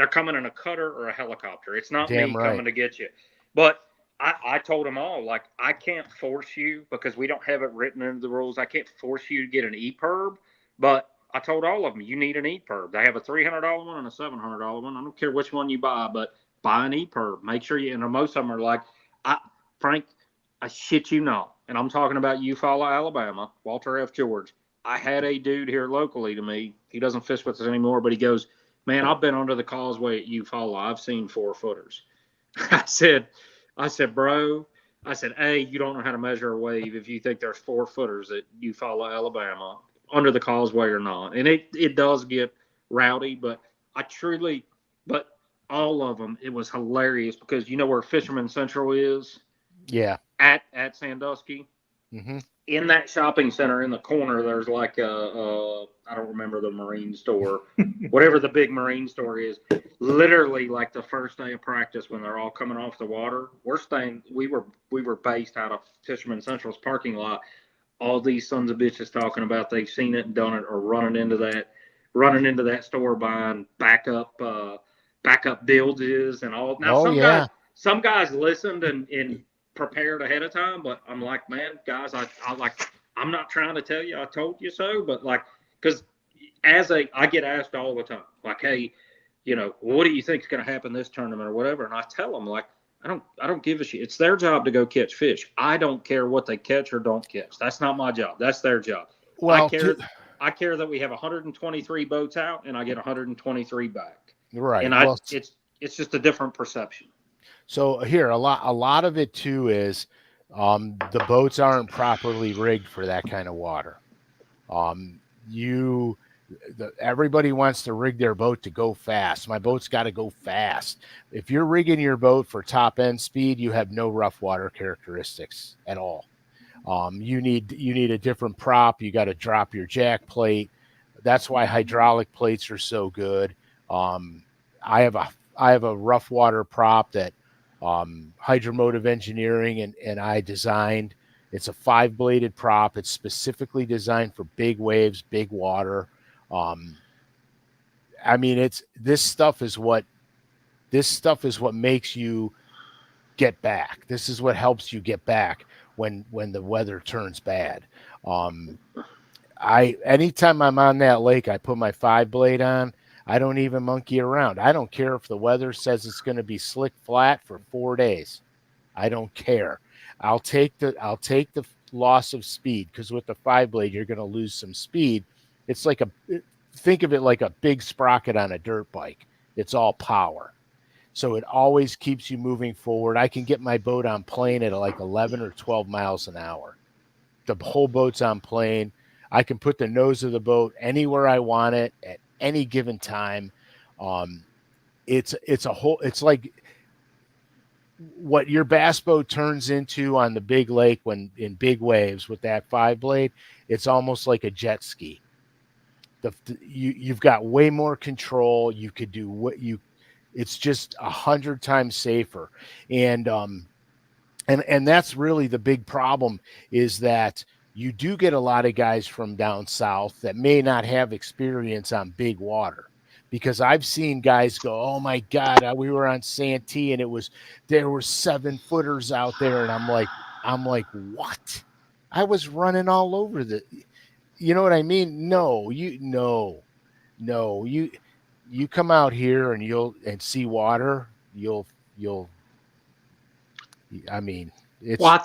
coming in a cutter or a helicopter. It's not Damn me right. coming to get you. But I told them all, like, I can't force you because we don't have it written into the rules. I can't force you to get an EPIRB, but I told all of them, you need an EPIRB. They have a $300 one and a $700 one. I don't care which one you buy, but buy an EPIRB. Make sure you, and most of them are like, Frank, I shit you not. And I'm talking about Eufaula, Alabama, Walter F. George. I had a dude here locally to me. He doesn't fish with us anymore, but he goes, man, I've been under the causeway at Eufaula. I've seen 4 footers. I said, bro, A, you don't know how to measure a wave if you think there's 4 footers at Eufaula, Alabama, under the causeway or not. And it does get rowdy, but all of them, it was hilarious because you know where Fisherman Central is? Yeah. At Sandusky. Mm-hmm. In that shopping center in the corner, there's like I don't remember the marine store, whatever the big marine store is. Literally, like the first day of practice when they're all coming off the water, we were based out of Fisherman Central's parking lot. All these sons of bitches talking about they've seen it and done it, or running into that store buying backup bilges and all. Now some guys listened and prepared ahead of time, but I'm like, man, guys, I'm not trying to tell you I told you so, but like, because I get asked all the time, like, hey, you know, what do you think is going to happen this tournament or whatever, and I tell them, like, I don't give a shit. It's their job to go catch fish. I don't care what they catch or don't catch. That's not my job. That's their job. Well, I care that we have 123 boats out and I get 123 back. Right. And it's just a different perception. So here, a lot of it too is the boats aren't properly rigged for that kind of water. Everybody wants to rig their boat to go fast. My boat's got to go fast. If you're rigging your boat for top end speed, you have no rough water characteristics at all. You need a different prop. You got to drop your jack plate. That's why hydraulic plates are so good. I have a rough water prop that Hydromotive Engineering and I designed. It's a 5-bladed prop. It's specifically designed for big waves, big water. I mean, this stuff is what makes you get back. This is what helps you get back when the weather turns bad. Anytime I'm on that lake, I put my 5-blade on. I don't even monkey around. I don't care if the weather says it's going to be slick flat for 4 days. I don't care. I'll take the loss of speed, because with the 5-blade, you're going to lose some speed. It's like think of it like a big sprocket on a dirt bike. It's all power. So it always keeps you moving forward. I can get my boat on plane at like 11 or 12 miles an hour. The whole boat's on plane. I can put the nose of the boat anywhere I want it at any given time. It's like what your bass boat turns into on the big lake when in big waves with that 5-blade. It's almost like a jet ski. You've got way more control. You could do what you. It's just 100 times safer, and that's really the big problem, is that you do get a lot of guys from down south that may not have experience on big water, because I've seen guys go, oh my God, we were on Santee and there were 7-footers out there. And I'm like, what? I was running all over you know what I mean? No, you come out here and see water. I mean, Well,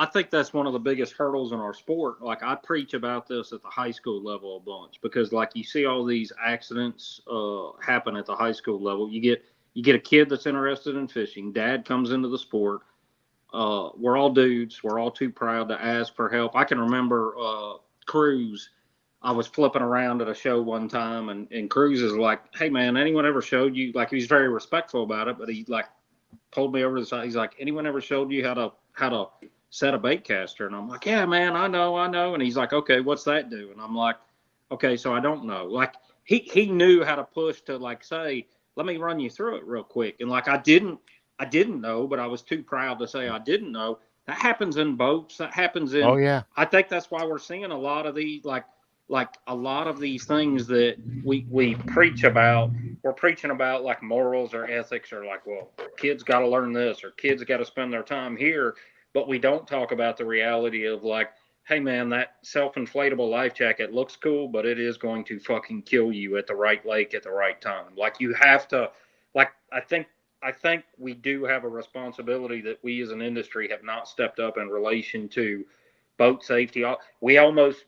I think that's one of the biggest hurdles in our sport. Like, I preach about this at the high school level a bunch, because like you see all these accidents happen at the high school level. You get a kid that's interested in fishing. Dad comes into the sport. We're all dudes. We're all too proud to ask for help. I can remember Cruz. I was flipping around at a show one time, and Cruz is like, "Hey man, anyone ever showed you?" Like, he was very respectful about it, but he like pulled me over to the side. He's like, "Anyone ever showed you how to set a bait caster?" And I'm like, "Yeah, man, I know." And he's like, "Okay, what's that do?" And I'm like, "Okay, so I don't know." Like, he knew how to push to like say, "Let me run you through it real quick." And like, I didn't know, but I was too proud to say I didn't know. That happens in boats. That happens in. Oh yeah. I think that's why we're seeing a lot of these like a lot of these things that we preach about. We're preaching about like morals or ethics, or like, well, kids got to learn this, or kids got to spend their time here, but we don't talk about the reality of like, hey man, that self-inflatable life jacket looks cool, but it is going to fucking kill you at the right lake at the right time. Like, you have to, like, I think we do have a responsibility that we as an industry have not stepped up in relation to boat safety. We almost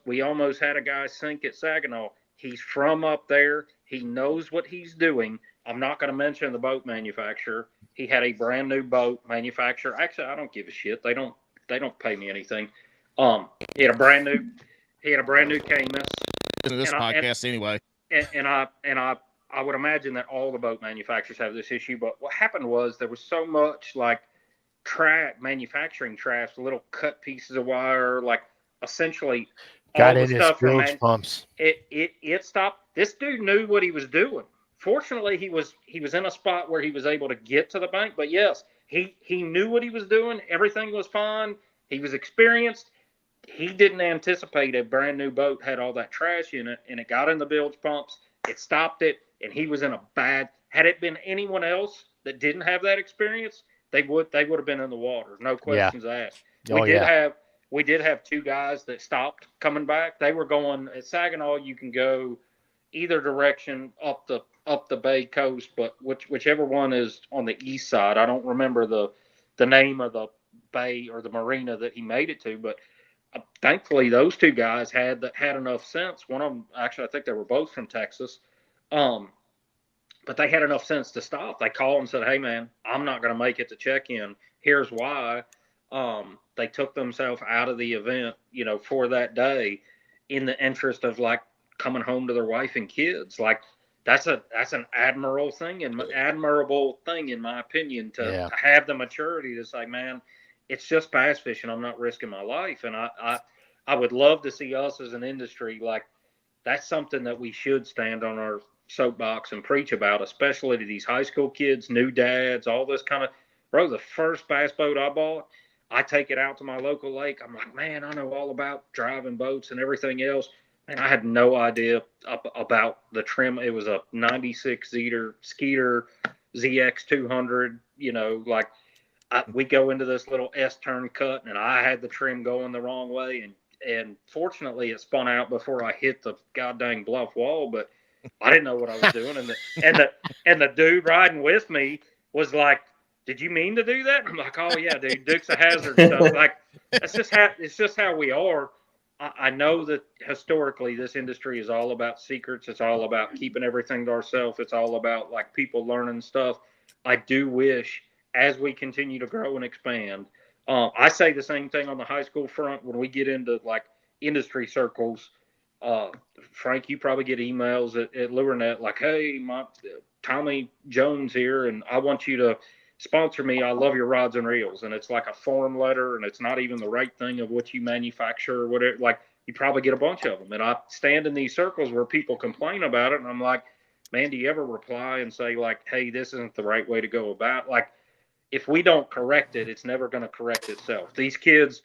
had a guy sink at Saginaw. He's from up there. He knows what he's doing. I'm not going to mention the boat manufacturer. He had a brand new boat manufacturer. Actually, I don't give a shit. They don't pay me anything. He had a brand new Camus. In this podcast anyway. And I would imagine that all the boat manufacturers have this issue. But what happened was there was so much like manufacturing trash, little cut pieces of wire, like essentially got all in the his stuff from bilge pumps. It stopped. This dude knew what he was doing. Fortunately, he was in a spot where he was able to get to the bank. But yes, he knew what he was doing. Everything was fine. He was experienced. He didn't anticipate a brand new boat had all that trash in it, and it got in the bilge pumps. It stopped it, and he was in a bad. Had it been anyone else that didn't have that experience, they would have been in the water. No questions asked. We did have two guys that stopped coming back. They were going at Saginaw. You can go either direction up the Bay Coast, but whichever one is on the east side. I don't remember the name of the bay or the marina that he made it to, but thankfully those two guys had enough sense. One of them, actually, I think they were both from Texas. But they had enough sense to stop. They called and said, "Hey man, I'm not going to make it to check-in. Here's why." They took themselves out of the event, for that day, in the interest of like coming home to their wife and kids. Like, that's an admirable thing in my opinion to have the maturity to say, man, it's just bass fishing. I'm not risking my life. And I would love to see us as an industry, like, that's something that we should stand on our soapbox and preach about, especially to these high school kids, new dads, all this kind of. Bro, the first bass boat I bought, I take it out to my local lake. I'm like, man, I know all about driving boats and everything else. And I had no idea about the trim. It was a 96 Skeeter ZX 200, we go into this little S-turn cut, and I had the trim going the wrong way. And fortunately, it spun out before I hit the goddamn bluff wall, but I didn't know what I was doing. And the dude riding with me was like did you mean to do that? I'm like, oh yeah, dude, Duke's a hazard stuff. Like, it's just how we are. I know that historically this industry is all about secrets. It's all about keeping everything to ourselves. It's all about like people learning stuff. I do wish as we continue to grow and expand. I say the same thing on the high school front when we get into like industry circles. Frank, you probably get emails at LureNet like, hey, my Tommy Jones here, and I want you to sponsor me. I love your rods and reels. And it's like a form letter, and it's not even the right thing of what you manufacture or whatever. Like, you probably get a bunch of them. And I stand in these circles where people complain about it, and I'm like, man, do you ever reply and say, like, hey, this isn't the right way to go about? Like, if we don't correct it, it's never going to correct itself. These kids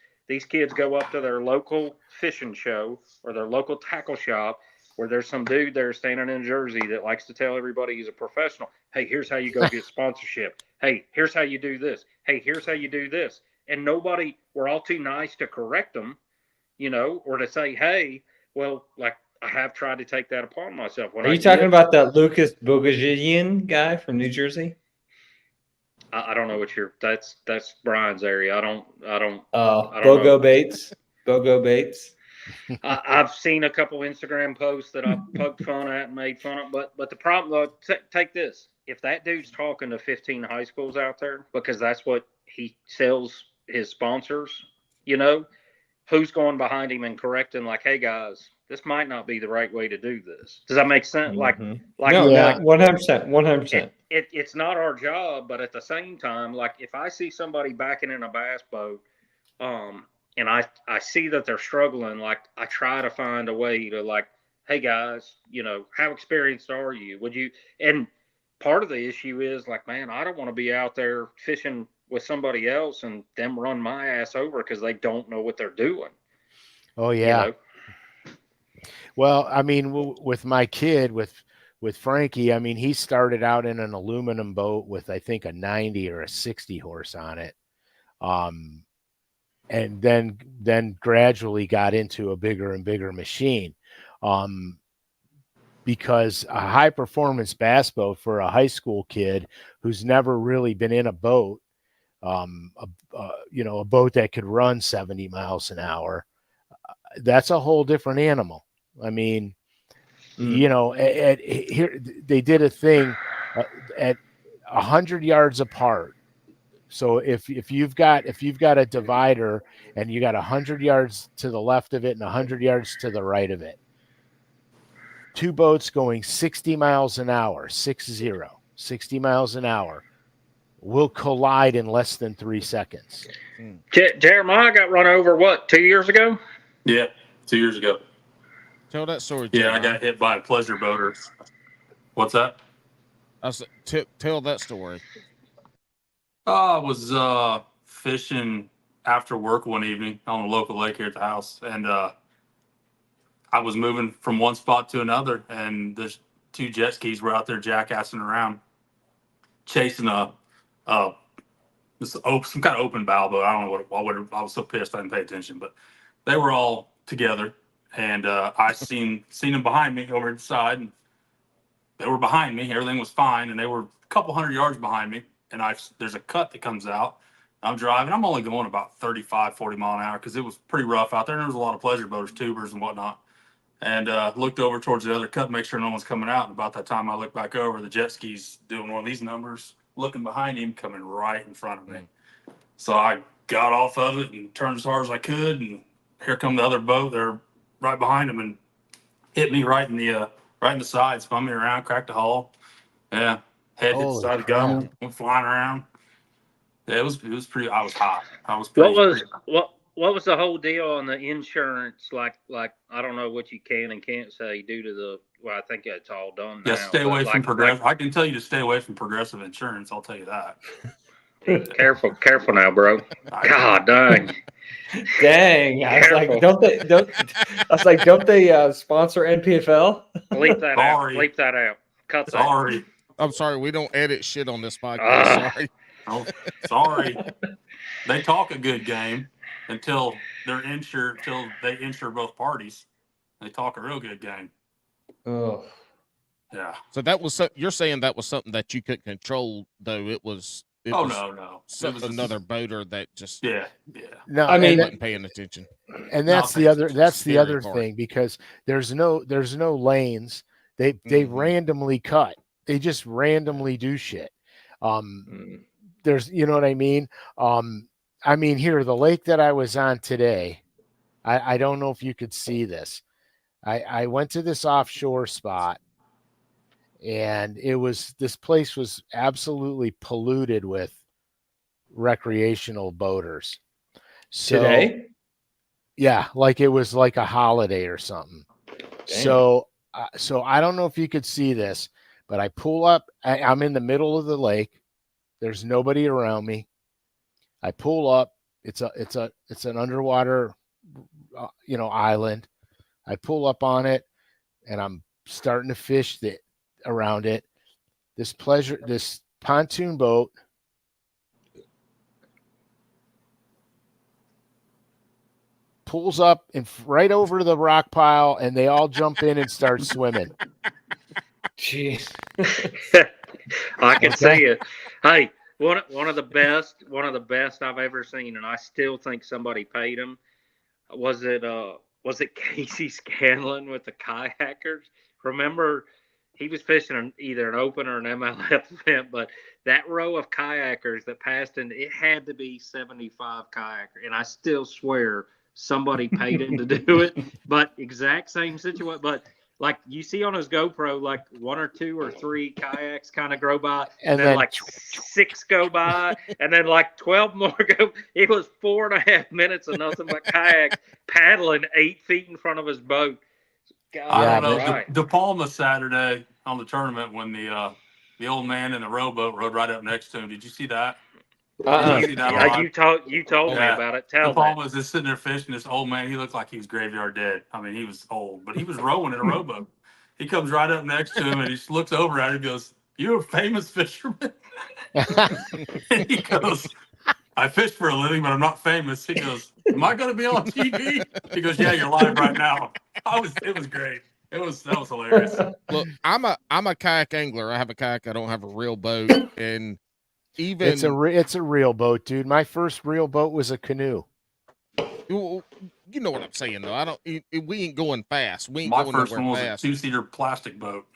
go up to their local fishing show or their local tackle shop where there's some dude there standing in Jersey that likes to tell everybody he's a professional. Hey, here's how you go get sponsorship. Hey, here's how you do this. Hey, here's how you do this. And we're all too nice to correct them, or to say, hey, well, like, I have tried to take that upon myself. Are you talking about that Lucas Bogajian guy from New Jersey? I don't know what that's Brian's area. I don't Bogo know. Bates. Bogo Bates. I've seen a couple Instagram posts that I've poked fun at and made fun of, but the problem though, take this. If that dude's talking to 15 high schools out there, because that's what he sells his sponsors, who's going behind him and correcting like, hey guys, this might not be the right way to do this. Does that make sense? Mm-hmm. No, 100%. It's not our job, but at the same time, like if I see somebody backing in a bass boat, and I see that they're struggling, like I try to find a way to like, hey guys, how experienced are you? Would you? And part of the issue is like, man, I don't want to be out there fishing with somebody else and them run my ass over because they don't know what they're doing. Oh yeah. Well, I mean, with my kid, with Frankie, I mean, he started out in an aluminum boat with, I think, a 90 or a 60 horse on it. And then gradually got into a bigger and bigger machine. Because a high performance bass boat for a high school kid who's never really been in a boat, a boat that could run 70 miles an hour, that's a whole different animal. I mean, here they did a thing at 100 yards apart. So if you've got a divider and you got 100 yards to the left of it and 100 yards to the right of it, two boats going 60 miles an hour, 60 miles an hour, will collide in less than 3 seconds. Jeremiah got run over, 2 years ago? Yeah, 2 years ago. Tell that story. Yeah, I got hit by a pleasure boater. What's that? I said, tell that story. I was fishing after work one evening on a local lake here at the house, and I was moving from one spot to another, and there's two jet skis were out there jackassing around, chasing some kind of open bow boat. I don't know what I was so pissed I didn't pay attention, but they were all together, and I seen them behind me over the side, and they were behind me. Everything was fine, and they were a couple hundred yards behind me. And there's a cut that comes out. I'm driving. I'm only going about 35, 40 mile an hour because it was pretty rough out there. And there was a lot of pleasure boaters, tubers, and whatnot. And looked over towards the other cut, make sure no one's coming out. And about that time I looked back over, the jet ski's doing one of these numbers, looking behind him, coming right in front of me. So I got off of it and turned as hard as I could. And here come the other boat. They're right behind him and hit me right in the side, spun me around, cracked the hull. Yeah. Head hit the side of the gun, went flying around. Yeah, it was pretty. I was hot. What was the whole deal on the insurance? Like I don't know what you can and can't say due to the. Well, I think it's all done now. Yeah, stay away from Progressive. I can tell you to stay away from Progressive Insurance. I'll tell you that. Careful now, bro. God dang. Dang. I was like, don't they sponsor NPFL? Bleep that out. Bleep that out. Cut that. Sorry. I'm sorry, we don't edit shit on this podcast. Sorry. Oh, sorry. They talk a good game until they insure both parties. They talk a real good game. Oh. Yeah. So you're saying that was something that you couldn't control, though. It was It Oh was no. another boater that just Yeah. No, I mean, wasn't paying attention. and No, that's the thanks. other that's the Very other hard. thing, because there's no lanes. They Mhm. randomly cut. They just randomly do shit. Mm. There's, you know what I mean? Here, the lake that I was on today, I don't know if you could see this. I went to this offshore spot, and this place was absolutely polluted with recreational boaters. So Today? yeah, like it was like a holiday or something. So I don't know if you could see this, but I pull up. I'm in the middle of the lake. There's nobody around me. I pull up. It's an underwater, island. I pull up on it, and I'm starting to fish around it. This pontoon boat pulls up and right over the rock pile, and they all jump in and start swimming. Jeez. I can Okay. see it. Hey, one of the best I've ever seen, and I still think somebody paid him. Was it Casey Scanlon with the kayakers? Remember, he was fishing either an open or an MLF event, but that row of kayakers that passed in, it had to be 75 kayakers, and I still swear somebody paid him to do it. But exact same situation, but. Like you see on his GoPro, like 1 or 2 or 3 kayaks kind of go by, and then like 6 go by, and then like 12 more go. It was 4.5 minutes of nothing but kayaks paddling 8 feet in front of his boat. God, I don't know. right. De Palma Saturday on the tournament when the old man in the rowboat rode right up next to him. Did you see that? You told me about it. Tell De me. Palma was just sitting there fishing. This old man, he looked like he was graveyard dead. I mean, he was old, but he was rowing in a rowboat. He comes right up next to him and he just looks over at him and goes, "You're a famous fisherman?" And he goes, "I fish for a living, but I'm not famous." He goes, "Am I going to be on TV?" He goes, "Yeah, you're live right now." It was great. That was hilarious. Look, I'm a kayak angler. I have a kayak. I don't have a real boat, and even it's a real boat, dude. My first real boat was a canoe. you know what I'm saying, though. I don't. We ain't going fast. We ain't My going first nowhere one was fast. a 2-seater plastic boat.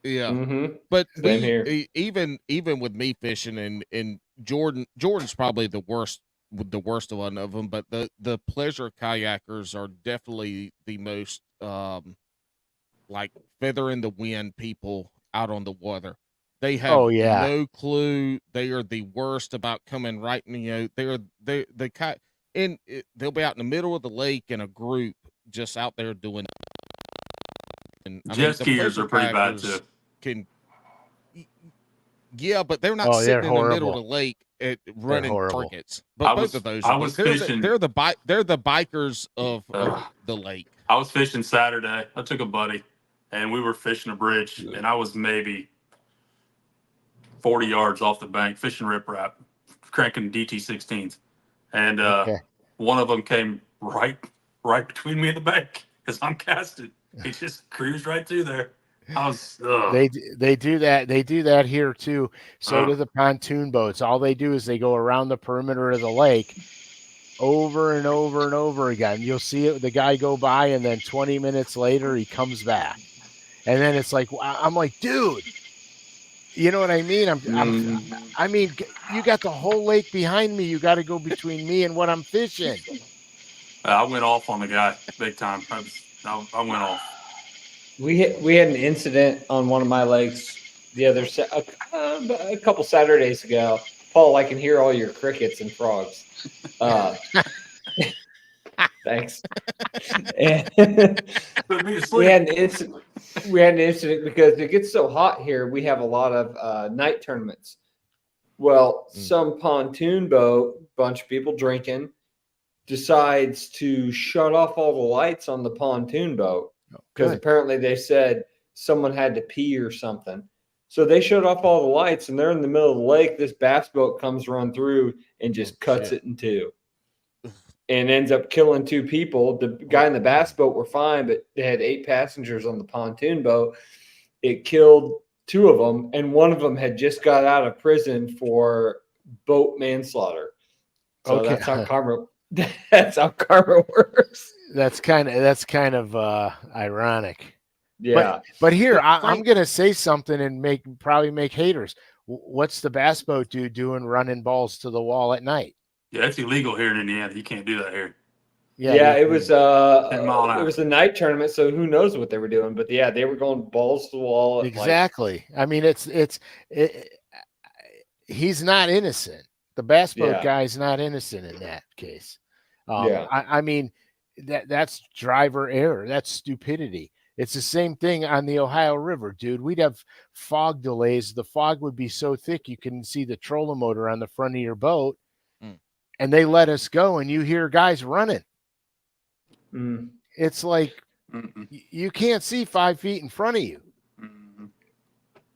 Yeah, Mm-hmm. but Same here. even with me fishing and Jordan's probably the worst one of them. But the pleasure kayakers are definitely the most like feather in the wind people out on the water. They have no clue. They are the worst about coming right in they'll be out in the middle of the lake in a group just out there doing. And Jet skiers are pretty bad too. Yeah, but they're not they're sitting in the horrible. middle of the lake running targets. But both of those, fishing. They're the bikers of the lake. I was fishing Saturday. I took a buddy, and we were fishing a bridge, and I was maybe 40 yards off the bank fishing riprap, cranking DT16s, and one of them came right between me and the bank because I'm casting. He just cruised right through there. I was. They do that. They do that here too. So do the pontoon boats. All they do is they go around the perimeter of the lake over and over and over again. You'll see the guy go by, and then 20 minutes later he comes back, and then it's like I'm like, dude, you know what I mean? I mean, you got the whole lake behind me. You got to go between me and what I'm fishing. I went off on the guy big time. I went off. We had an incident on one of my lakes a couple Saturdays ago. Paul, I can hear all your crickets and frogs. Thanks. And we had an incident because it gets so hot here. We have a lot of night tournaments. Well, some pontoon boat, bunch of people drinking, decides to shut off all the lights on the pontoon boat. Because apparently they said someone had to pee or something. So they shut off all the lights, and they're in the middle of the lake. This bass boat comes run through and just cuts it in two and ends up killing 2 people. The guy in the bass boat were fine, but they had 8 passengers on the pontoon boat. It killed 2 of them, and one of them had just got out of prison for boat manslaughter. So Okay. that's how karma. That's how karma works. That's kind of ironic. Yeah. But here, But I'm Frank, gonna say something and probably make haters. What's the bass boat dude doing running balls to the wall at night? Yeah, it's illegal here in Indiana. You can't do that here. Yeah, it was 10 mile an it hour. was a night tournament, so who knows what they were doing? But yeah, they were going balls to the wall. At exactly. I mean, he's not innocent. The bass boat Yeah. guy's not innocent in that case. Yeah. I mean, that's driver error. That's stupidity. It's the same thing on the Ohio River, dude. We'd have fog delays. The fog would be so thick you couldn't see the trolling motor on the front of your boat. Mm. And they let us go, and you hear guys running. Mm. It's like Mm-mm. you can't see 5 feet in front of you. Mm-mm.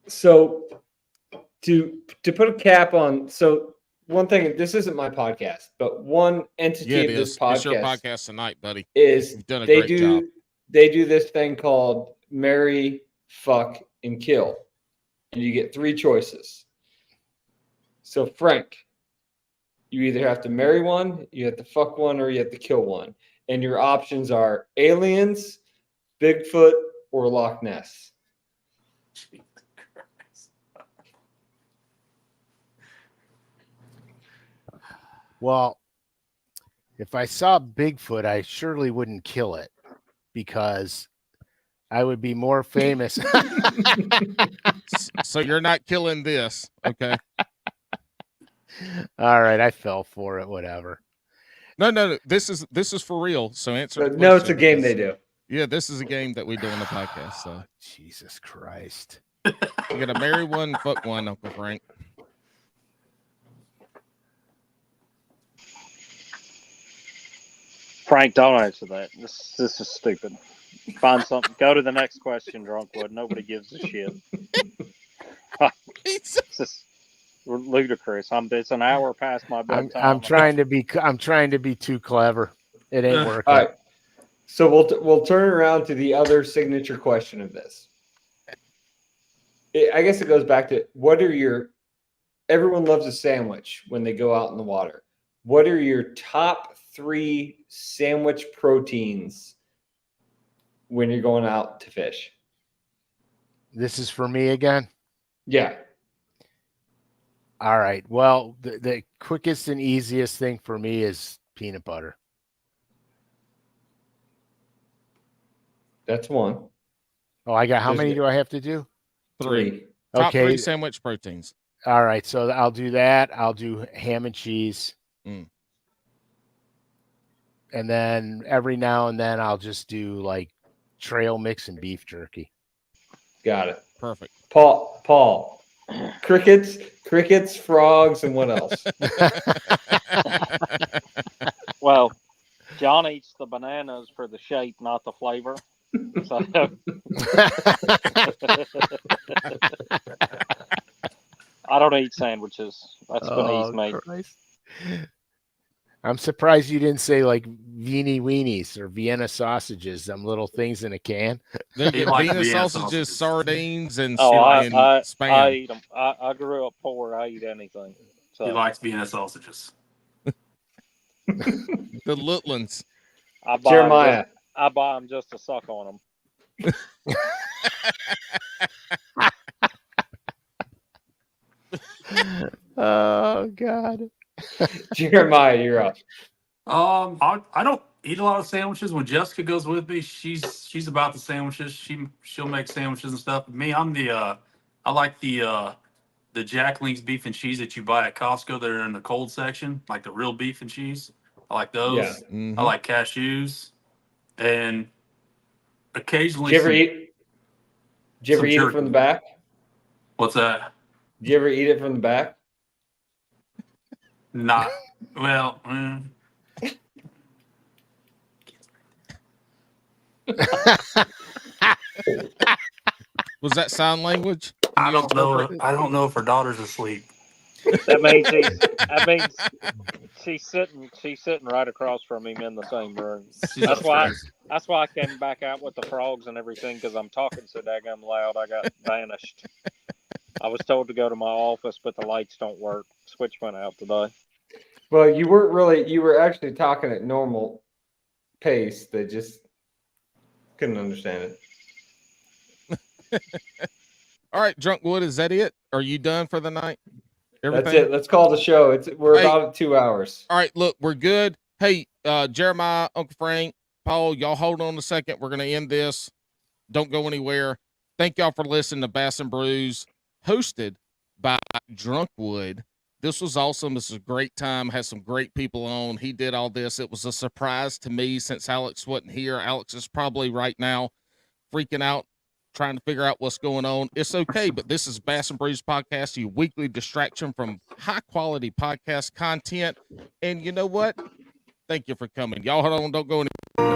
So to put a cap on, so one thing, this isn't my podcast, but one entity yeah, it of this is. It's your podcast podcast tonight, buddy. is You've done a they great job. do this thing called marry, fuck, and kill. And you get 3 choices. So Frank, you either have to marry one, you have to fuck one, or you have to kill one. And your options are aliens, Bigfoot, or Loch Ness. Jesus Christ. Well, if I saw Bigfoot, I surely wouldn't kill it because I would be more famous. So you're not killing this, okay? All right, I fell for it. Whatever. No. This is for real. So answer. No, it's a game they do. Yeah, this is a game that we do on the podcast. So Oh, Jesus Christ. you gotta marry one, fuck one, Uncle Frank. Frank, don't answer that. This is stupid. Find something. Go to the next question, Drunkwood. Nobody gives a shit. It's just ludicrous. It's an hour past my bedtime. I'm trying to be too clever. It ain't working. All right. So we'll turn around to the other signature question of this. I guess it goes back to what are your everyone loves a sandwich when they go out in the water. What are your top 3 sandwich proteins when you're going out to fish? This is for me again. Yeah. All right. Well, the quickest and easiest thing for me is peanut butter. That's one. Oh, I got how There's many the- do I have to do? 3. Top Okay. 3 sandwich proteins. All right. So I'll do that. I'll do ham and cheese. Mm. And then every now and then I'll just do like trail mix and beef jerky. Got it. Perfect. Paul. Crickets, frogs, and what else? Well, John eats the bananas for the shape, not the flavor. So I don't eat sandwiches. That's beneath me. Christ. I'm surprised you didn't say like Vienna weenies or Vienna sausages, them little things in a can. Then He get likes Venus Vienna sausages, sausages. sardines, and Oh, and I spam. eat them. I grew up poor. I eat anything. So He likes Vienna sausages. The Lutlands. I buy Jeremiah. I buy them just to suck on them. Oh God. Jeremiah, you're up. I don't eat a lot of sandwiches. When Jessica goes with me, she's about the sandwiches. She'll make sandwiches and stuff. Me, I like the Jack Link's beef and cheese that you buy at Costco. They're in the cold section, like the real beef and cheese. I like those. Yeah. Mhm. I like cashews, and occasionally. Did you ever some eat it jerky. from the back? What's that? Did you ever eat it from the back? Not well. Was that sign language? I don't know. I don't know if her daughter's asleep. That means she's sitting right across from him in the same room. She's That's why upstairs. That's why I came back out with the frogs and everything because I'm talking so daggum loud. I got vanished. I was told to go to my office, but the lights don't work. Switch went out today. Well, you weren't really. You were actually talking at normal pace. They just couldn't understand it. All right, Drunkwood, is that it? Are you done for the night? That's it. Let's call the show. We're Hey. about at 2 hours. All right, look, we're good. Hey, Jeremiah, Uncle Frank, Paul, y'all hold on a second. We're going to end this. Don't go anywhere. Thank y'all for listening to Bass and Brews, hosted by Drunkwood. This was awesome. This was a great time. Had some great people on. He did all this. It was a surprise to me since Alex wasn't here. Alex is probably right now freaking out, trying to figure out what's going on. It's okay, but this is Bass and Brews Podcast, your weekly distraction from high quality podcast content. And you know what? Thank you for coming. Y'all hold on, don't go anywhere.